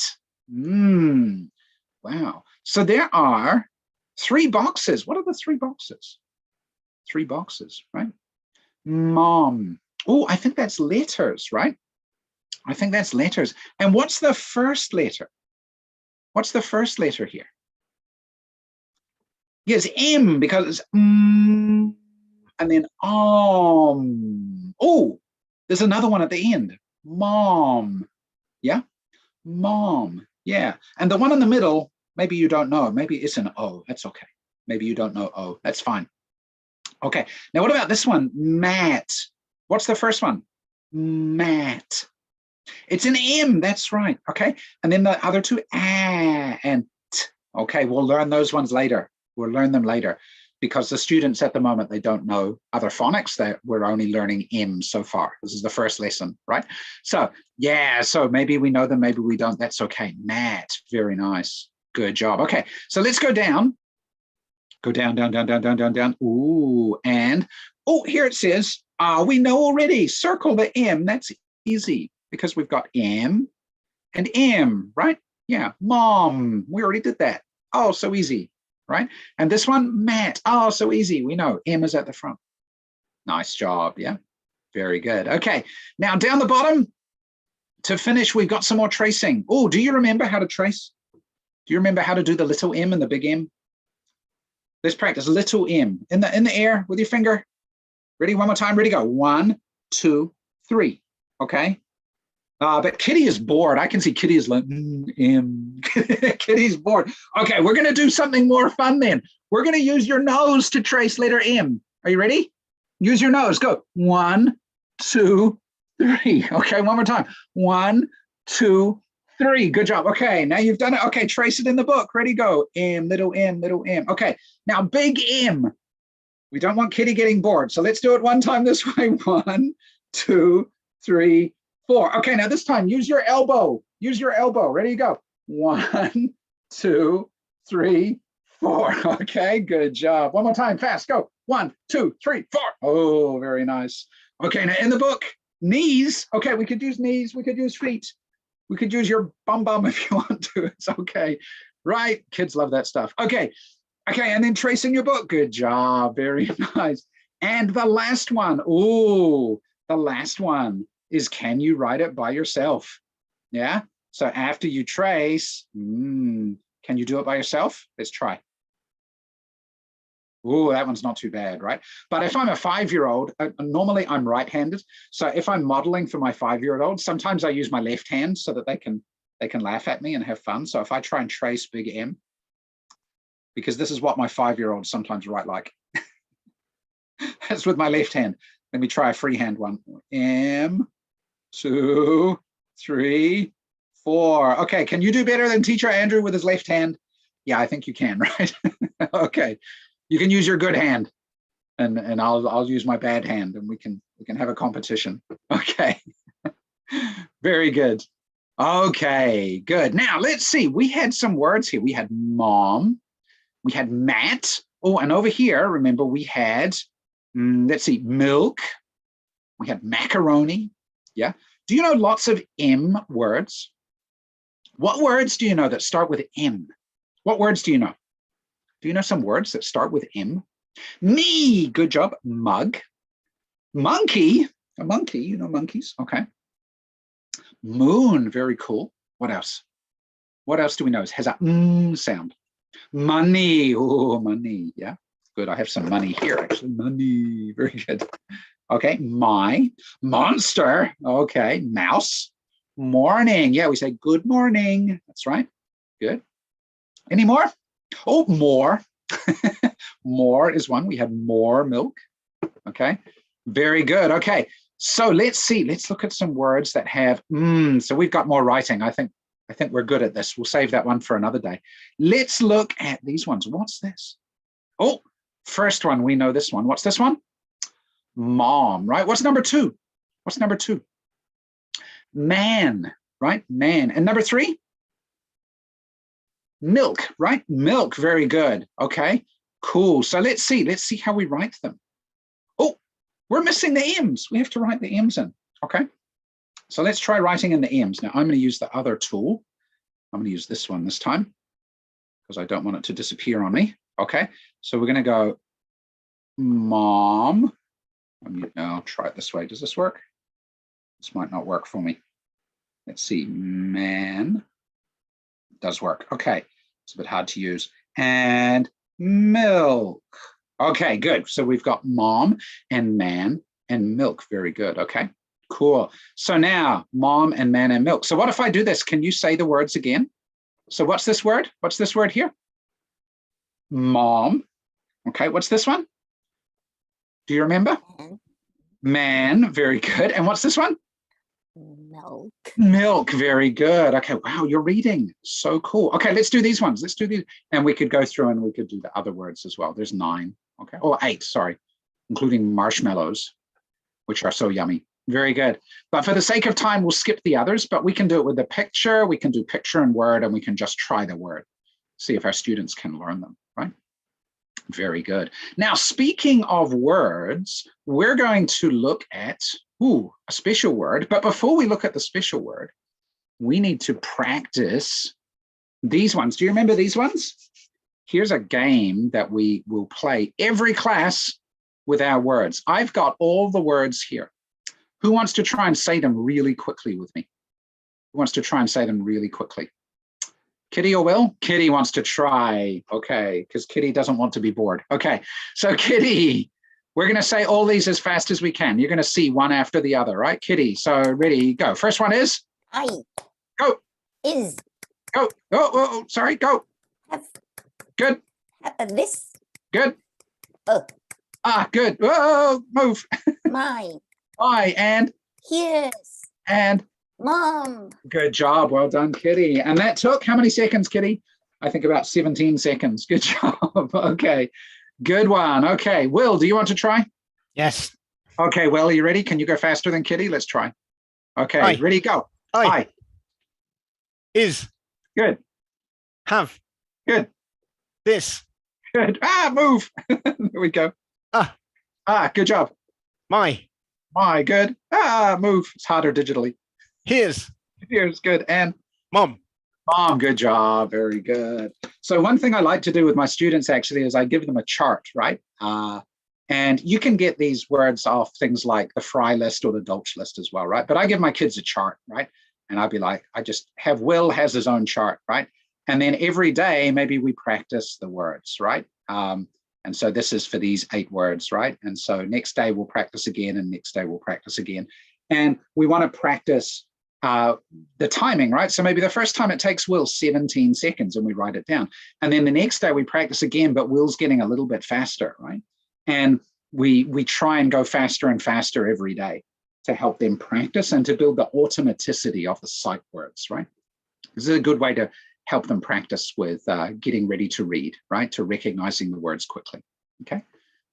Wow. So there are 3 boxes. What are the 3 boxes? 3 boxes, right? Mom. Oh, I think that's letters, right? I think that's letters. And what's the first letter? What's the first letter here? Yes, M, because it's and then oh, there's another one at the end. Mom. Yeah, mom. Yeah, and the one in the middle, maybe you don't know. Maybe it's an O. That's okay. Maybe you don't know O. That's fine. Okay, now what about this one? Matt. What's the first one? Matt. It's an M, that's right. Okay, and then the other 2, A and T. Okay, we'll learn those ones later. We'll learn them later because the students at the moment, they don't know other phonics. We're only learning M so far. This is the first lesson, right? So yeah, so maybe we know them, maybe we don't. That's okay. Matt, very nice. Good job. Okay, so let's go down. Go down, down, down, down, down, down, down. Ooh, and oh, here it says, we know already. Circle the M. That's easy because we've got M and M, right? Yeah, mom. We already did that. Oh, so easy, right? And this one, Matt. Oh, so easy. We know M is at the front. Nice job. Yeah, very good. Okay, now down the bottom to finish, we've got some more tracing. Oh, do you remember how to trace? Do you remember how to do the little M and the big M? Let's practice little M in the air with your finger. Ready? One more time. Ready? Go. 1, 2, 3. Okay. But Kitty is bored. I can see Kitty is like M. Kitty's bored. Okay, we're gonna do something more fun then. We're gonna use your nose to trace letter M. Are you ready? Use your nose. Go. 1, 2, 3. Okay, one more time. 1, 2, 3. Good job. Okay, now you've done it. Okay, trace it in the book. Ready, go. M, little M, little M. Okay, now big M. We don't want Kitty getting bored. So let's do it one time this way. 1, 2, 3, 4. Okay, now this time use your elbow. Use your elbow. Ready, go. 1, 2, 3, 4. Okay, good job. One more time, fast. Go. 1, 2, 3, 4. Oh, very nice. Okay, now in the book, knees. Okay, we could use knees. We could use feet. We could use your bum if you want to. It's okay, right? Kids love that stuff. Okay, and then trace in your book. Good job, very nice. And the last one. Oh, the last one is, can you write it by yourself? Yeah. So after you trace, can you do it by yourself? Let's try. Oh, that one's not too bad, right? But if I'm a 5-year-old, normally I'm right-handed. So if I'm modeling for my 5-year-old, sometimes I use my left hand so that they can laugh at me and have fun. So if I try and trace big M, because this is what my 5-year-olds sometimes write like. That's with my left hand. Let me try a freehand one. M, 2, 3, 4. Okay, can you do better than Teacher Andrew with his left hand? Yeah, I think you can, right? Okay. You can use your good hand, and I'll use my bad hand, and we can have a competition. Okay, very good. Okay, good. Now let's see. We had some words here. We had mom, we had Matt. Oh, and over here, remember we had let's see, milk. We had macaroni. Yeah. Do you know lots of M words? What words do you know that start with M? What words do you know? Do you know some words that start with M? Me, good job. Mug. Monkey, a monkey, you know monkeys, okay. Moon, very cool. What else? What else do we know? It has a sound. Money, oh, money, yeah, good. I have some money here, actually. Money, very good. Okay, my, monster, okay, mouse. Morning, yeah, we say good morning. That's right, good. Any more? Oh, more. More is one. We have more milk. Okay, very good. Okay, so let's see. Let's look at some words that have so we've got more writing. I think we're good at this. We'll save that one for another day. Let's look at these ones. What's this? Oh, first one, we know this one. What's this one? Mom, right? What's number 2? What's number 2? Man, right? Man. And number 3? Milk, right? Milk, very good. Okay, cool. So let's see how we write them. Oh, we're missing the M's. We have to write the M's in. Okay, so let's try writing in the M's. Now I'm going to use the other tool. I'm going to use this one this time because I don't want it to disappear on me. Okay, so we're going to go mom. I'll try it this way. Does this work? This might not work for me. Let's see, man. It does work. Okay, it's a bit hard to use. And milk. Okay, good. So we've got mom and man and milk. Very good. Okay, cool. So now mom and man and milk. So what if I do this? Can you say the words again? So what's this word? What's this word here? Mom. Okay, what's this one? Do you remember? Man, very good. And what's this one? Milk. Milk, very good. Okay, wow, you're reading. So cool. Okay, let's do these ones. Let's do these. And we could go through and we could do the other words as well. There's 9, okay, or 8, sorry, including marshmallows, which are so yummy. Very good. But for the sake of time, we'll skip the others, but we can do it with the picture. We can do picture and word, and we can just try the word. See if our students can learn them, right? Very good. Now, speaking of words, we're going to look at a special word. But before we look at the special word, we need to practice these ones. Do you remember these ones? Here's a game that we will play every class with our words. I've got all the words here. Who wants to try and say them really quickly with me? Who wants to try and say them really quickly? Kitty or Will? Kitty wants to try. Okay, because Kitty doesn't want to be bored. Okay, so Kitty, we're going to say all these as fast as we can. You're going to see one after the other, right, Kitty? So ready, go. First one is? I. Go. Is. Go. Oh, sorry, go. Have. Good. Have this. Good. Good. Oh, move. My. I and? Here's. And? Mom. Good job. Well done, Kitty. And that took how many seconds, Kitty? I think about 17 seconds. Good job. Okay. Good one. Okay. Will, do you want to try? Yes. Okay. Will, are you ready? Can you go faster than Kitty? Let's try. Okay. Aye. Ready? Go. I. Is. Good. Have. Good. This. Good. Move. There we go. Good job. My. Good. Move. It's harder digitally. Here's. Here's good. And mom. Mom, good job. Very good. So one thing I like to do with my students actually is I give them a chart, right? And you can get these words off things like the Fry list or the Dolch list as well, right? But I give my kids a chart, right? And I'd be like, I just have Will has his own chart, right? And then every day, maybe we practice the words, right? And so this is for these 8 words, right? And so next day we'll practice again, and next day we'll practice again. And we want to practice the timing, right? So maybe the first time it takes Will 17 seconds and we write it down. And then the next day we practice again, but Will's getting a little bit faster, right? And we try and go faster and faster every day to help them practice and to build the automaticity of the sight words, right? This is a good way to help them practice with getting ready to read, right? To recognizing the words quickly, okay?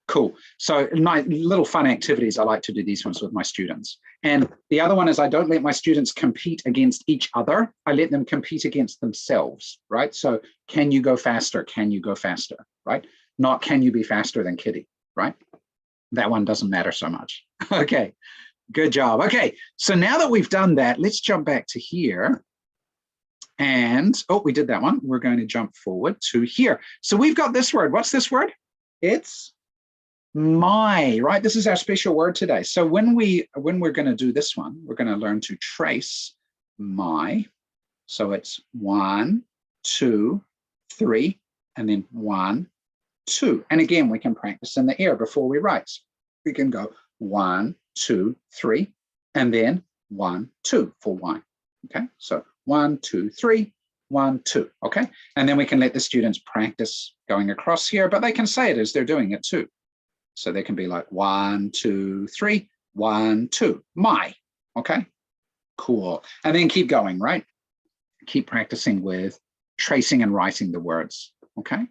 Cool. So little fun activities. I like to do these ones with my students. And the other one is I don't let my students compete against each other. I let them compete against themselves, right? So can you go faster? Can you go faster, right? Not can you be faster than Kitty, right? That one doesn't matter so much. Okay, good job. Okay, so now that we've done that, let's jump back to here. And, we did that one. We're going to jump forward to here. So we've got this word. What's this word? It's my, right? This is our special word today. So when we're going to do this one, we're going to learn to trace my. So it's 1, 2, 3, and then 1, 2. And again, we can practice in the air before we write. We can go 1, 2, 3, and then 1, 2 for Y. Okay, so 1, 2, 3, 1, 2. Okay, and then we can let the students practice going across here, but they can say it as they're doing it too. So there can be like 1, 2, 3, 1, 2, my, okay? Cool. And then keep going, right? Keep practicing with tracing and writing the words, okay?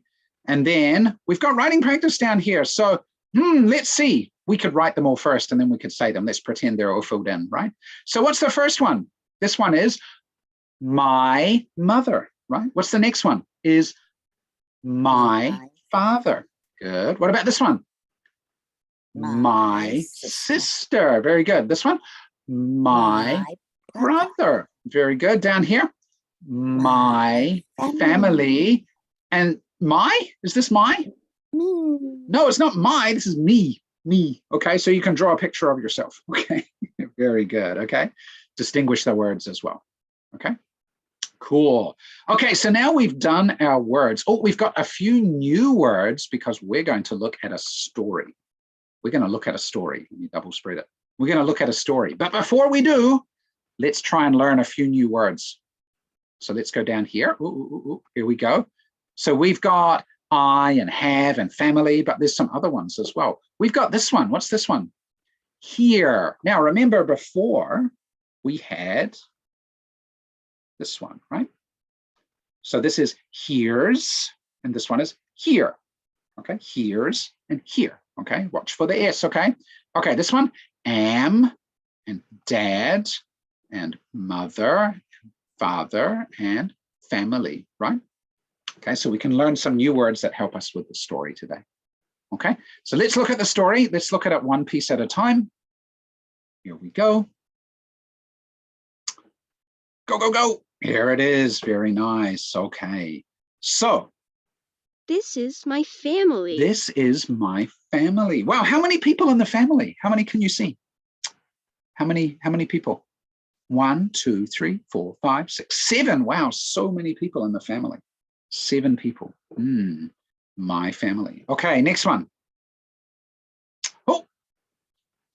And then we've got writing practice down here. So let's see. We could write them all first and then we could say them. Let's pretend they're all filled in, right? So what's the first one? This one is my mother, right? What's the next one? Is my father. Good. What about this one? My sister. Very good. This one? My brother. Very good. Down here? My family. And my? Is this my? No, it's not my. This is me. Me. Okay, so you can draw a picture of yourself. Okay, very good. Okay, distinguish the words as well. Okay, cool. Okay, so now we've done our words. Oh, we've got a few new words because we're going to look at a story. We're going to look at a story. Let me double spread it. We're going to look at a story. But before we do, let's try and learn a few new words. So let's go down here. Here we go. So we've got I and have and family, but there's some other ones as well. We've got this one. What's this one? Here. Now, remember before we had this one, right? So this is here's, and this one is here. Okay, here's and here. Okay, watch for the S, okay? Okay, this one, am and dad and mother, father and family, right? Okay, so we can learn some new words that help us with the story today. Okay, so let's look at the story. Let's look at it one piece at a time. Here we go. Go, go, go. Here it is. Very nice. Okay, so. This is my family. This is my family. Wow, how many people in the family? How many can you see? How many people? 1, 2, 3, 4, 5, 6, 7. Wow, so many people in the family. 7 people. My family. Okay, next one. Oh.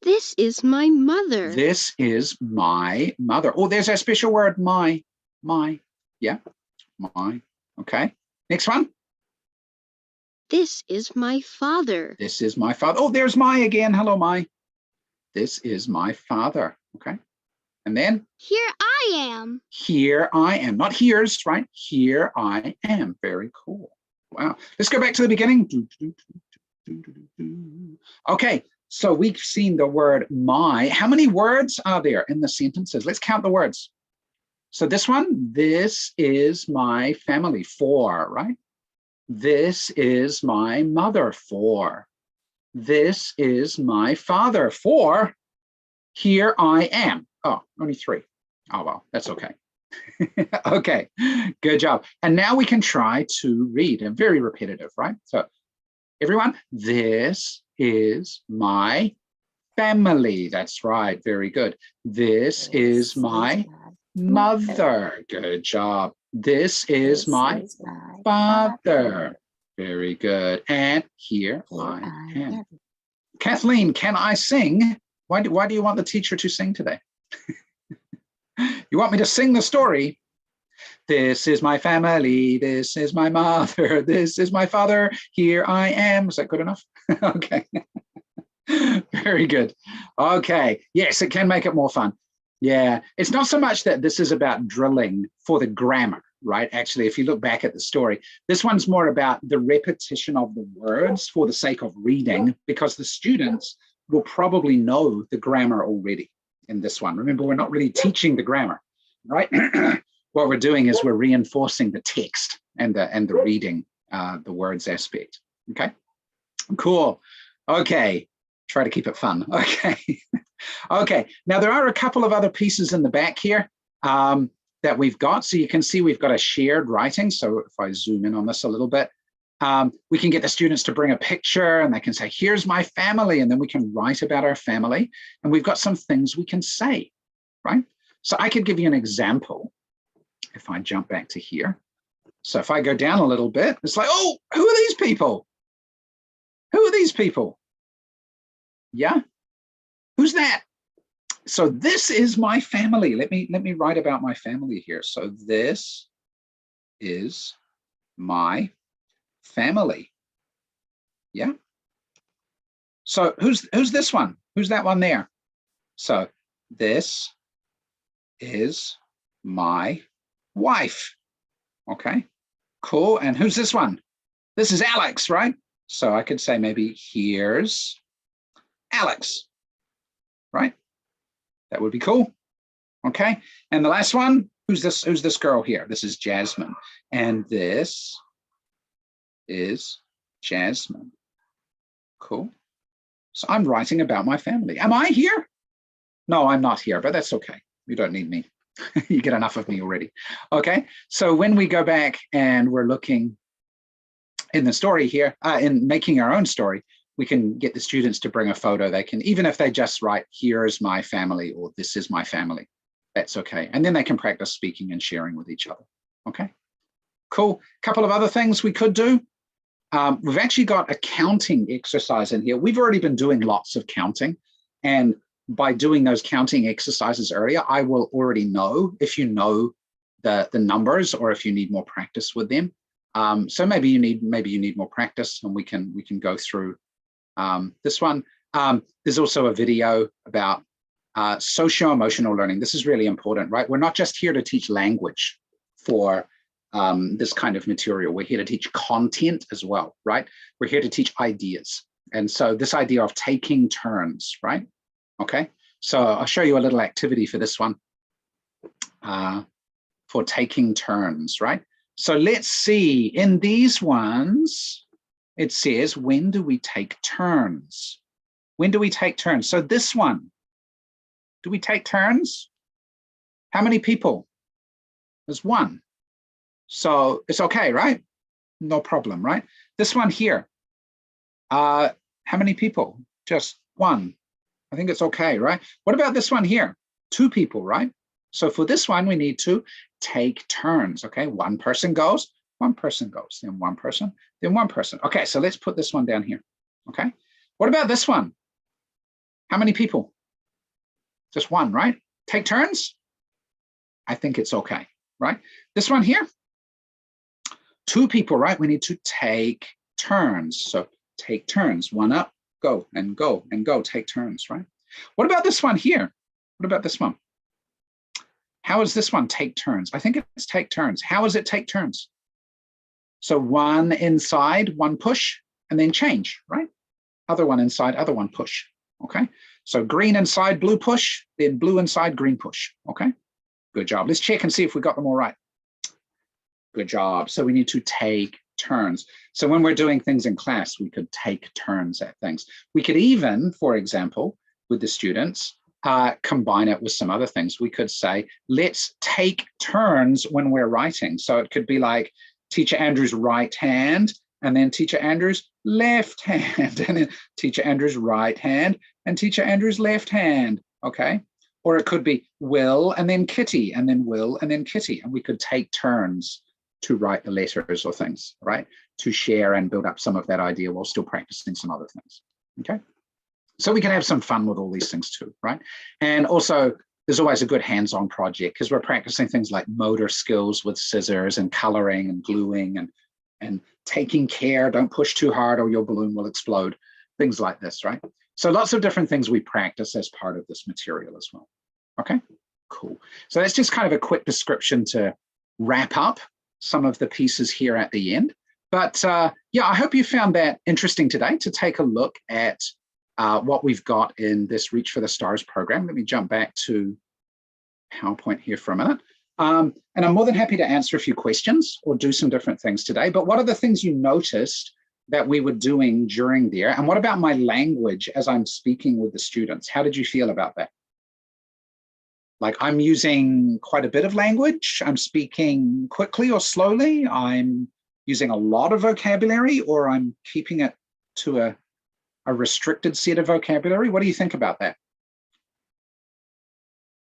This is my mother. This is my mother. Oh, there's a special word, my. Yeah, my. Okay, next one. This is my father. This is my father. Oh, there's my again. Hello, my. This is my father. Okay, and then? Here I am. Here I am. Not here's, right? Here I am. Very cool. Wow. Let's go back to the beginning. Okay, so we've seen the word my. How many words are there in the sentences? Let's count the words. So this one, this is my family. 4, right? This is my mother. 4. This is my father. 4. Here I am. Oh, only 3. Oh, well, that's okay. Okay, good job. And now we can try to read, and very repetitive, right? So everyone, this is my family. That's right, very good. This is my mother. Good job. This is my father. Very good. And here I am. Kathleen, can I sing? Why do you want the teacher to sing today? You want me to sing the story? This is my family. This is my mother. This is my father. Here I am. Is that good enough? Okay. Very good. Okay. Yes, it can make it more fun. Yeah. It's not so much that this is about drilling for the grammar, right? Actually, if you look back at the story, this one's more about the repetition of the words for the sake of reading, because the students will probably know the grammar already in this one. Remember, we're not really teaching the grammar, right? What we're doing is we're reinforcing the text and the reading, the words aspect. Okay, cool. Okay, try to keep it fun. Okay, okay. Now there are a couple of other pieces in the back here that we've got. So you can see we've got a shared writing. So if I zoom in on this a little bit, we can get the students to bring a picture and they can say, here's my family. And then we can write about our family. And we've got some things we can say, right? So I could give you an example if I jump back to here. So if I go down a little bit, it's like, oh, who are these people? Who are these people? Yeah, who's that? So this is my family. Let me write about my family here. So this is my family. Yeah. So who's this one? Who's that one there? So this is my wife. Okay, cool. And who's this one? This is Alex, right? So I could say maybe here's Alex, right? That would be cool. Okay. And the last one, who's this girl here? This is Jasmine. And this is Jasmine. Cool. So I'm writing about my family. Am I here? No, I'm not here, but that's okay. You don't need me. You get enough of me already. Okay. So when we go back and we're looking in the story here, in making our own story, we can get the students to bring a photo. They can, even if they just write, here's my family, or this is my family, that's okay. And then they can practice speaking and sharing with each other. Okay, cool. Couple of other things we could do. We've actually got a counting exercise in here. We've already been doing lots of counting. And by doing those counting exercises earlier, I will already know if you know the numbers or if you need more practice with them. So maybe you need more practice, and we can go through this one. There's also a video about socio-emotional learning. This is really important, right? We're not just here to teach language for this kind of material. We're here to teach content as well, right? We're here to teach ideas. And so this idea of taking turns, right? Okay, so I'll show you a little activity for this one, for taking turns, right? So let's see, in these ones, it says, when do we take turns? When do we take turns? So this one, do we take turns? How many people? There's one. So it's okay, right? No problem, right? This one here, how many people? Just one. I think it's okay, right? What about this one here? Two people, right? So for this one, we need to take turns, okay? One person goes, then one person, then one person. Okay, so let's put this one down here, okay? What about this one? How many people? Just one, right? Take turns? I think it's okay, right? This one here, two people, right? We need to take turns. So take turns, one up, go and go and go, take turns, right? What about this one here? What about this one? How is this one take turns? I think it's take turns. How is it take turns? So one inside, one push, and then change, right? Other one inside, other one push, okay? So green inside, blue push, then blue inside, green push, okay? Good job. Let's check and see if we got them all right. Good job. So we need to take turns. So when we're doing things in class, we could take turns at things. We could even, for example, with the students, combine it with some other things. We could say, let's take turns when we're writing. So it could be like Teacher Andrew's right hand, and then Teacher Andrew's left hand, and then Teacher Andrew's right hand, and Teacher Andrew's left hand, okay? Or it could be Will, and then Kitty, and then Will, and then Kitty. And we could take turns to write the letters or things, right? To share and build up some of that idea while still practicing some other things, okay? So we can have some fun with all these things too, right? And also, there's always a good hands-on project because we're practicing things like motor skills with scissors and coloring and gluing and taking care, don't push too hard or your balloon will explode, things like this, right? So lots of different things we practice as part of this material as well. Okay, cool. So that's just kind of a quick description to wrap up some of the pieces here at the end. But yeah, I hope you found that interesting today to take a look at what we've got in this Reach for the Stars program. Let me jump back to PowerPoint here for a minute. And I'm more than happy to answer a few questions or do some different things today. But what are the things you noticed that we were doing during there? And what about my language as I'm speaking with the students? How did you feel about that? Like I'm using quite a bit of language. I'm speaking quickly or slowly. I'm using a lot of vocabulary, or I'm keeping it to a restricted set of vocabulary. What do you think about that?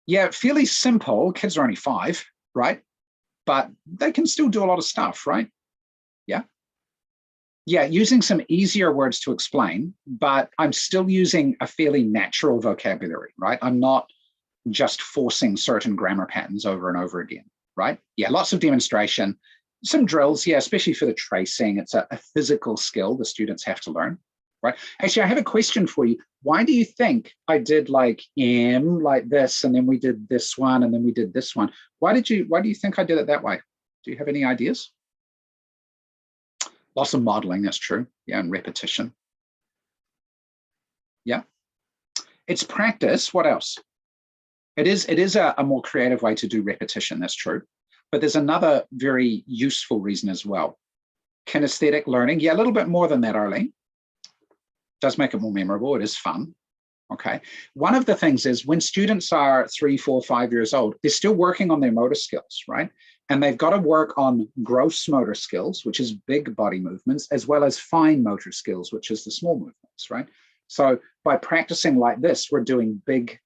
Yeah, fairly simple. Kids are only 5, right? But they can still do a lot of stuff, right? Yeah. Yeah, using some easier words to explain, but I'm still using a fairly natural vocabulary, right? I'm not just forcing certain grammar patterns over and over again, right? Yeah, lots of demonstration, some drills, yeah, especially for the tracing. It's a physical skill the students have to learn. right? Actually, I have a question for you. Why do you think I did like M like this, and then we did this one, and then we did this one? Why do you think I did it that way? Do you have any ideas? Lots of modeling, that's true. Yeah, and repetition. Yeah. It's practice. What else? It is a more creative way to do repetition, that's true. But there's another very useful reason as well. Kinesthetic learning. Yeah, a little bit more than that, Arlene. Does make it more memorable. It is fun. Okay. One of the things is when students are 3, 4, 5 years old, they're still working on their motor skills, right? And they've got to work on gross motor skills, which is big body movements, as well as fine motor skills, which is the small movements, right? So by practicing like this, we're doing big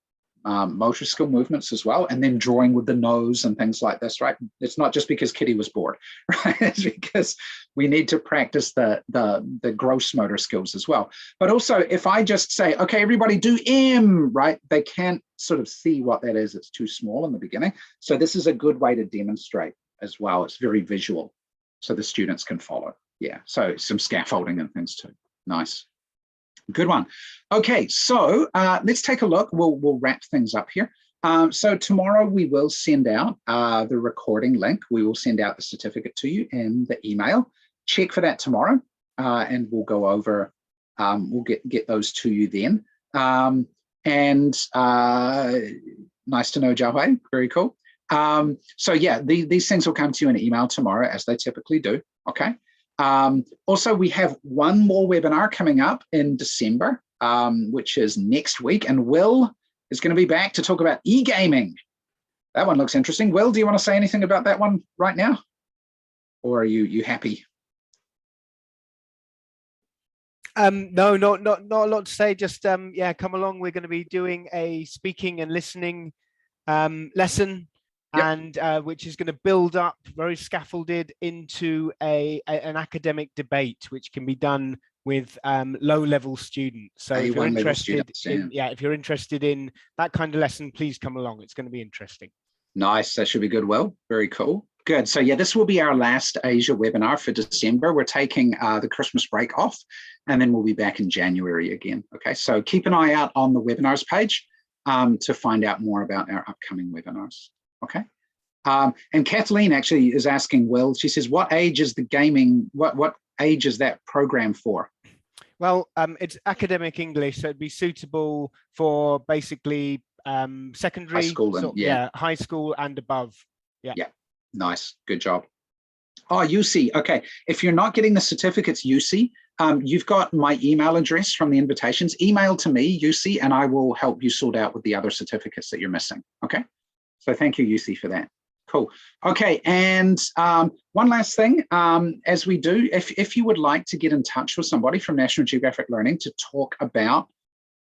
motor skill movements as well, and then drawing with the nose and things like this, right? It's not just because Kitty was bored, right? It's because we need to practice the gross motor skills as well. But also, if I just say, okay, everybody do M, right? They can't sort of see what that is. It's too small in the beginning. So this is a good way to demonstrate as well. It's very visual, so the students can follow. Yeah, so some scaffolding and things too. Nice. Good one. Okay, so let's take a look. We'll wrap things up here. So tomorrow we will send out the recording link. We will send out the certificate to you in the email. Check for that tomorrow, and we'll go over. We'll get those to you then. And nice to know, Jiahui. Very cool. So yeah, these things will come to you in an email tomorrow, as they typically do. Okay. Also, we have one more webinar coming up in December, which is next week, and Will is going to be back to talk about e-gaming. That one looks interesting. Will, do you want to say anything about that one right now? Or are you happy? No, not a lot to say. Just yeah, come along. We're going to be doing a speaking and listening lesson. Yep. And which is going to build up very scaffolded into an academic debate, which can be done with low-level students. So if you're interested if you're interested in that kind of lesson, please come along. It's going to be interesting. Nice. That should be good. Will, very cool. Good. So yeah, this will be our last Asia webinar for December. We're taking the Christmas break off, and then we'll be back in January again. Okay. So keep an eye out on the webinars page to find out more about our upcoming webinars. Okay. And Kathleen actually is asking, Will, she says, what age is the gaming, what age is that program for? Well, it's academic English, so it'd be suitable for basically secondary, high school and, high school and above. Yeah. Yeah, nice, good job. Oh, UC, okay. If you're not getting the certificates, UC, you've got my email address from the invitations. Email to me, UC, and I will help you sort out with the other certificates that you're missing, okay? So thank you, UC, for that. Cool. Okay, and one last thing, as we do, if you would like to get in touch with somebody from National Geographic Learning to talk about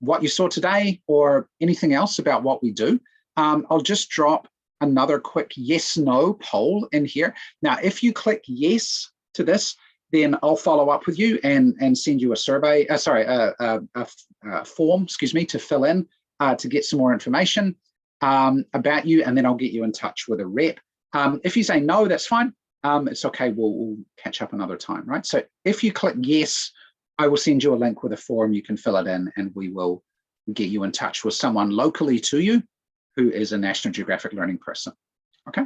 what you saw today or anything else about what we do, I'll just drop another quick yes/no poll in here. Now, if you click yes to this, then I'll follow up with you and send you a survey, a form, excuse me, to fill in to get some more information about you, and then I'll get you in touch with a rep. If you say no, that's fine. It's okay, we'll catch up another time, right? So if you click yes, I will send you a link with a form, you can fill it in, and we will get you in touch with someone locally to you who is a National Geographic Learning person, okay?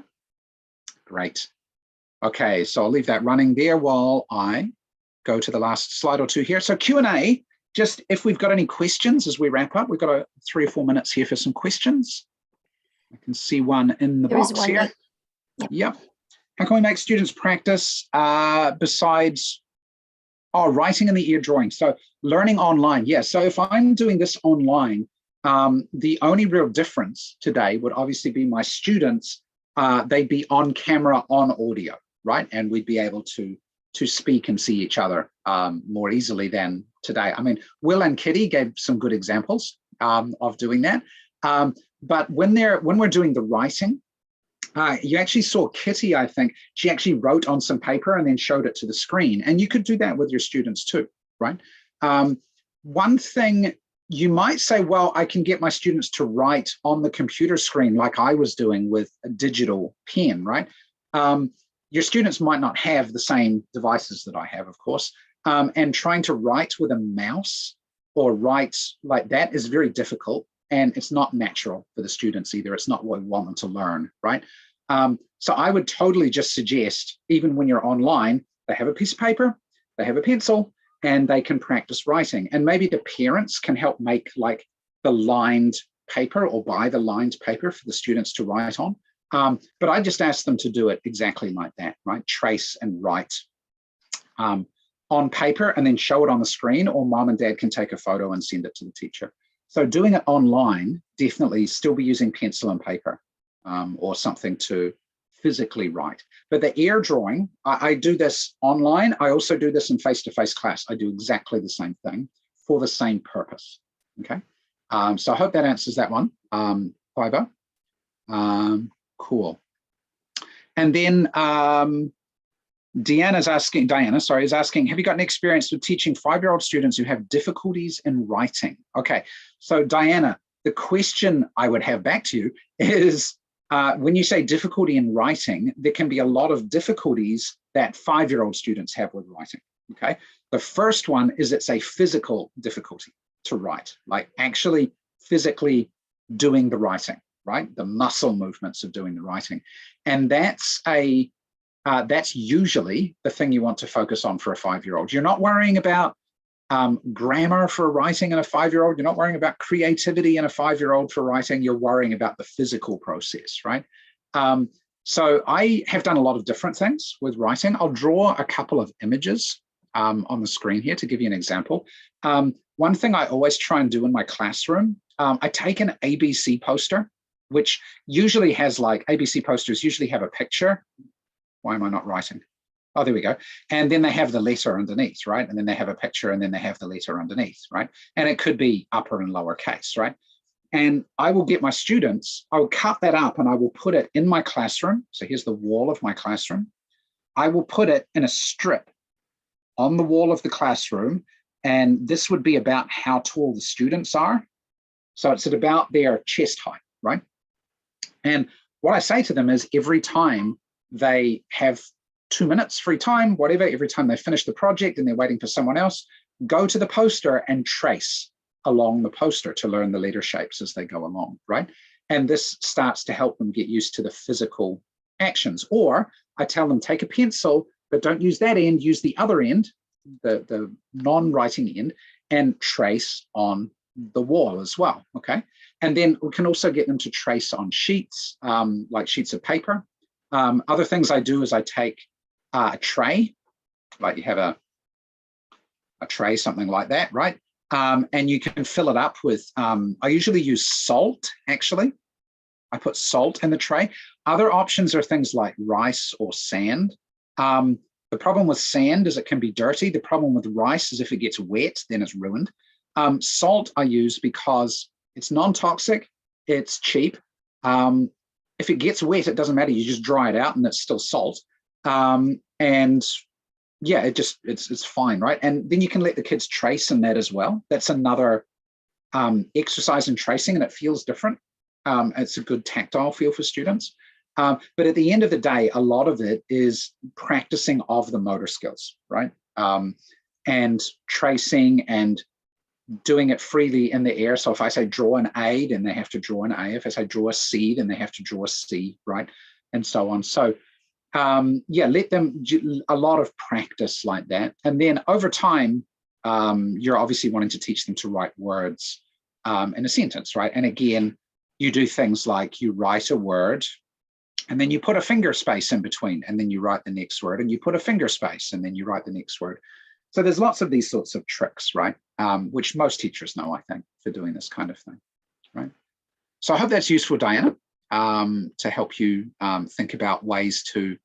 Great. Okay, so I'll leave that running there while I go to the last slide or two here. So Q&A, just if we've got any questions as we wrap up, we've got 3 or 4 minutes here for some questions. I can see one in the box here. Yep. How can we make students practice besides writing in the ear drawing? So learning online. Yeah. So if I'm doing this online, the only real difference today would obviously be my students. They'd be on camera, on audio, right? And we'd be able to speak and see each other more easily than today. I mean, Will and Kitty gave some good examples of doing that. But when we're doing the writing, you actually saw Kitty, I think, she actually wrote on some paper and then showed it to the screen. And you could do that with your students too, right? One thing you might say, well, I can get my students to write on the computer screen like I was doing with a digital pen, right? Your students might not have the same devices that I have, of course. And trying to write with a mouse or write like that is very difficult, and it's not natural for the students either. It's not what we want them to learn, right? So I would totally just suggest, even when you're online, they have a piece of paper, they have a pencil, and they can practice writing. And maybe the parents can help make like the lined paper or buy the lined paper for the students to write on. But I just ask them to do it exactly like that, right? Trace and write on paper and then show it on the screen, or mom and dad can take a photo and send it to the teacher. So doing it online, definitely still be using pencil and paper or something to physically write. But the air drawing, I do this online. I also do this in face-to-face class. I do exactly the same thing for the same purpose, okay? So I hope that answers that one, Fibo. Cool. And then Diana is asking, have you got any experience with teaching 5-year-old students who have difficulties in writing? Okay, so Diana, the question I would have back to you is, when you say difficulty in writing, there can be a lot of difficulties that 5-year-old students have with writing, okay? The first one is it's a physical difficulty to write, like actually physically doing the writing, right? The muscle movements of doing the writing. And that's usually the thing you want to focus on for a 5-year-old. You're not worrying about grammar for writing in a 5-year-old. You're not worrying about creativity in a 5-year-old for writing. You're worrying about the physical process, right? So I have done a lot of different things with writing. I'll draw a couple of images on the screen here to give you an example. One thing I always try and do in my classroom, I take an ABC poster, which usually has like, ABC posters usually have a picture. Why am I not writing? Oh, there we go. And then they have the letter underneath, right? And then they have a picture and then they have the letter underneath, right? And it could be upper and lower case, right? And I will get my students, I will cut that up and I will put it in my classroom. So here's the wall of my classroom. I will put it in a strip on the wall of the classroom. And this would be about how tall the students are. So it's at about their chest height, right? And what I say to them is every time they have 2 minutes free time, whatever, every time they finish the project and they're waiting for someone else, go to the poster and trace along the poster to learn the letter shapes as they go along, right? And this starts to help them get used to the physical actions. Or I tell them, take a pencil, but don't use that end, use the other end, the non-writing end, and trace on the wall as well, okay? And then we can also get them to trace on sheets, like sheets of paper. Other things I do is I take a tray, like you have a tray, something like that, right? And you can fill it up with, I usually use salt, actually. I put salt in the tray. Other options are things like rice or sand. The problem with sand is it can be dirty. The problem with rice is if it gets wet, then it's ruined. Salt I use because it's non-toxic, it's cheap. If it gets wet, it doesn't matter. You just dry it out and it's still salt. And yeah, it's fine, right? And then you can let the kids trace in that as well. That's another exercise in tracing, and it feels different. It's a good tactile feel for students. But at the end of the day, a lot of it is practicing of the motor skills, right? And tracing and doing it freely in the air. So if I say draw an A, then they have to draw an A. If I say draw a C, then they have to draw a C, right? And so on. So yeah, let them do a lot of practice like that. And then over time, you're obviously wanting to teach them to write words in a sentence, right? And again, you do things like you write a word and then you put a finger space in between, and then you write the next word, and you put a finger space, and then you write the next word. So there's lots of these sorts of tricks, right? Which most teachers know, I think, for doing this kind of thing, right? So I hope that's useful, Diana, to help you think about ways to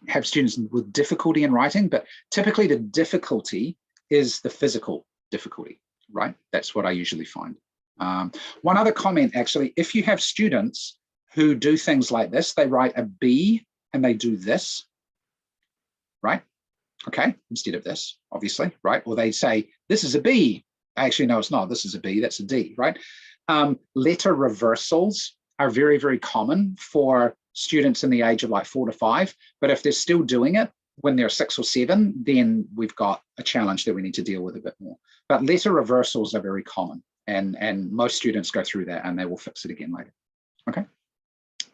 have students with difficulty in writing, but typically the difficulty is the physical difficulty, right? That's what I usually find. One other comment, actually, if you have students who do things like this, they write a B and they do this, right? Okay, instead of this, obviously, right? Or they say, this is a B. Actually, no, it's not. This is a B, that's a D, right? Letter reversals are very, very common for students in the age of like 4 to 5. But if they're still doing it, when they're 6 or 7, then we've got a challenge that we need to deal with a bit more. But letter reversals are very common, and most students go through that and they will fix it again later. Okay,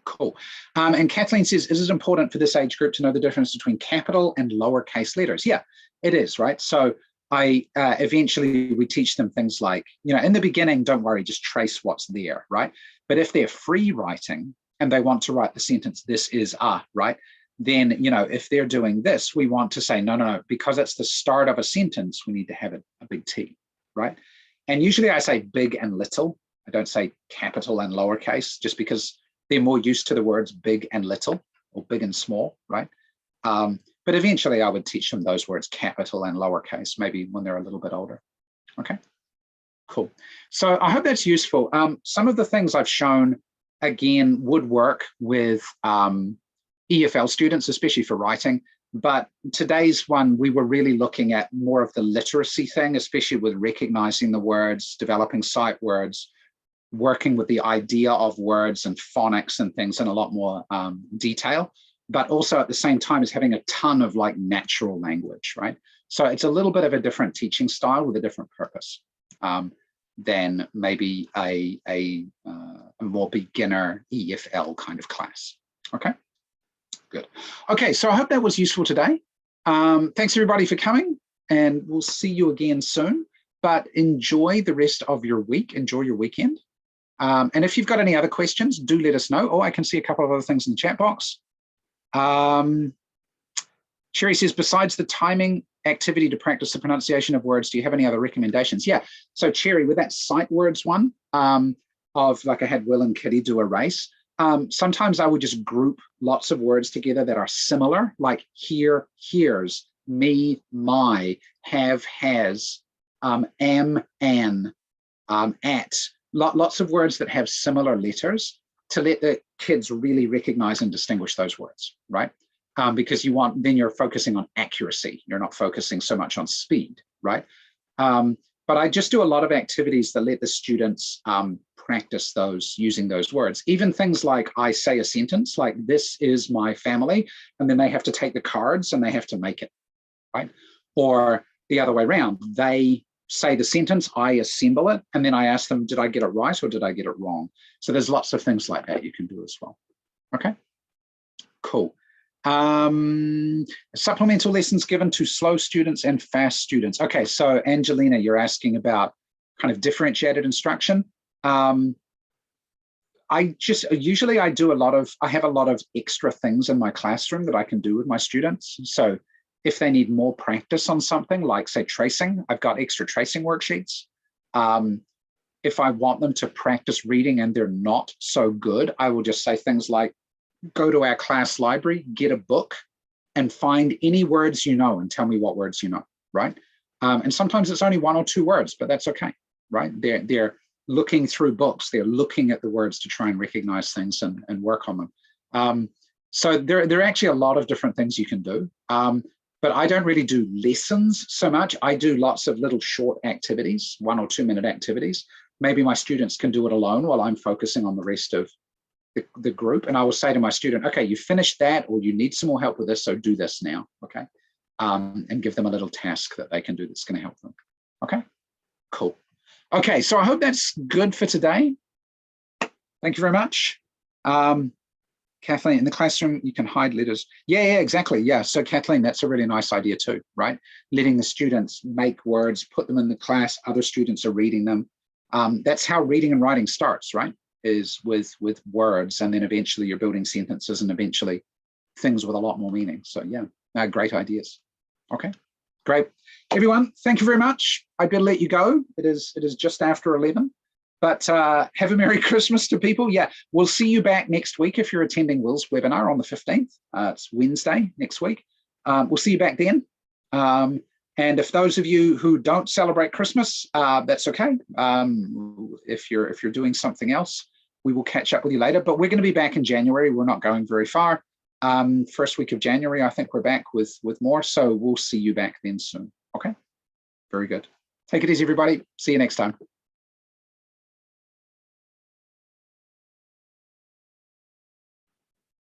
cool. And Kathleen says, is it important for this age group to know the difference between capital and lowercase letters? Yeah, it is, right? So eventually we teach them things like, in the beginning, don't worry, just trace what's there, right? But if they're free writing and they want to write the sentence, this is right? Then, if they're doing this, we want to say, no, because it's the start of a sentence, we need to have a big T, right? And usually I say big and little. I don't say capital and lowercase, just because they're more used to the words big and little, or big and small, right? But eventually I would teach them those words, capital and lowercase, maybe when they're a little bit older. Okay, cool. So I hope that's useful. Some of the things I've shown, again, would work with EFL students, especially for writing. But today's one, we were really looking at more of the literacy thing, especially with recognizing the words, developing sight words, working with the idea of words and phonics and things in a lot more detail, but also at the same time as having a ton of like natural language, right? So it's a little bit of a different teaching style with a different purpose than maybe a more beginner EFL kind of class. Okay. Good. Okay, so I hope that was useful today. Thanks everybody for coming, and we'll see you again soon. But enjoy the rest of your week. Enjoy your weekend. And if you've got any other questions, do let us know. Oh, I can see a couple of other things in the chat box. Sherry says, besides the timing activity to practice the pronunciation of words, do you have any other recommendations? Yeah, so Cherry, with that sight words one, of like I had Will and Kitty do a race, sometimes I would just group lots of words together that are similar, like here, here's, me, my, have, has, am, an, at, lots of words that have similar letters to let the kids really recognize and distinguish those words, right? Because then you're focusing on accuracy. You're not focusing so much on speed, right? But I just do a lot of activities that let the students practice those, using those words. Even things like I say a sentence like, this is my family, and then they have to take the cards and they have to make it, right? Or the other way around, they say the sentence, I assemble it, and then I ask them, did I get it right or did I get it wrong? So there's lots of things like that you can do as well. Okay, cool. Supplemental lessons given to slow students and fast students. Okay, so Angelina, you're asking about kind of differentiated instruction. I have a lot of extra things in my classroom that I can do with my students. So if they need more practice on something like, say, tracing, I've got extra tracing worksheets. If I want them to practice reading and they're not so good, I will just say things like, go to our class library, get a book, and find any words you know and tell me what words you know, right? And sometimes it's only 1 or 2 words, but that's okay, right? They're looking through books, they're looking at the words to try and recognize things and work on them. So there are actually a lot of different things you can do, but I don't really do lessons so much. I do lots of little short activities, 1 or 2 minute activities. Maybe my students can do it alone while I'm focusing on the rest of the group, and I will say to my student, okay, you finished that, or you need some more help with this, so do this now, okay? And give them a little task that they can do that's going to help them. Okay, cool. Okay, so I hope that's good for today. Thank you very much. Kathleen, in the classroom, you can hide letters. Yeah, exactly. Yeah, so Kathleen, that's a really nice idea too, right? Letting the students make words, put them in the class, other students are reading them. That's how reading and writing starts, right? Is with words, and then eventually you're building sentences and eventually things with a lot more meaning. So yeah, great ideas. Okay, great. Everyone, thank you very much. I better let you go. It is just after 11, but have a Merry Christmas to people. Yeah, we'll see you back next week if you're attending Will's webinar on the 15th. It's Wednesday next week. We'll see you back then. And if those of you who don't celebrate Christmas, that's okay. If you're doing something else, we will catch up with you later. But we're going to be back in January. We're not going very far. First week of January, I think we're back with more. So we'll see you back then soon. Okay, very good. Take it easy, everybody. See you next time.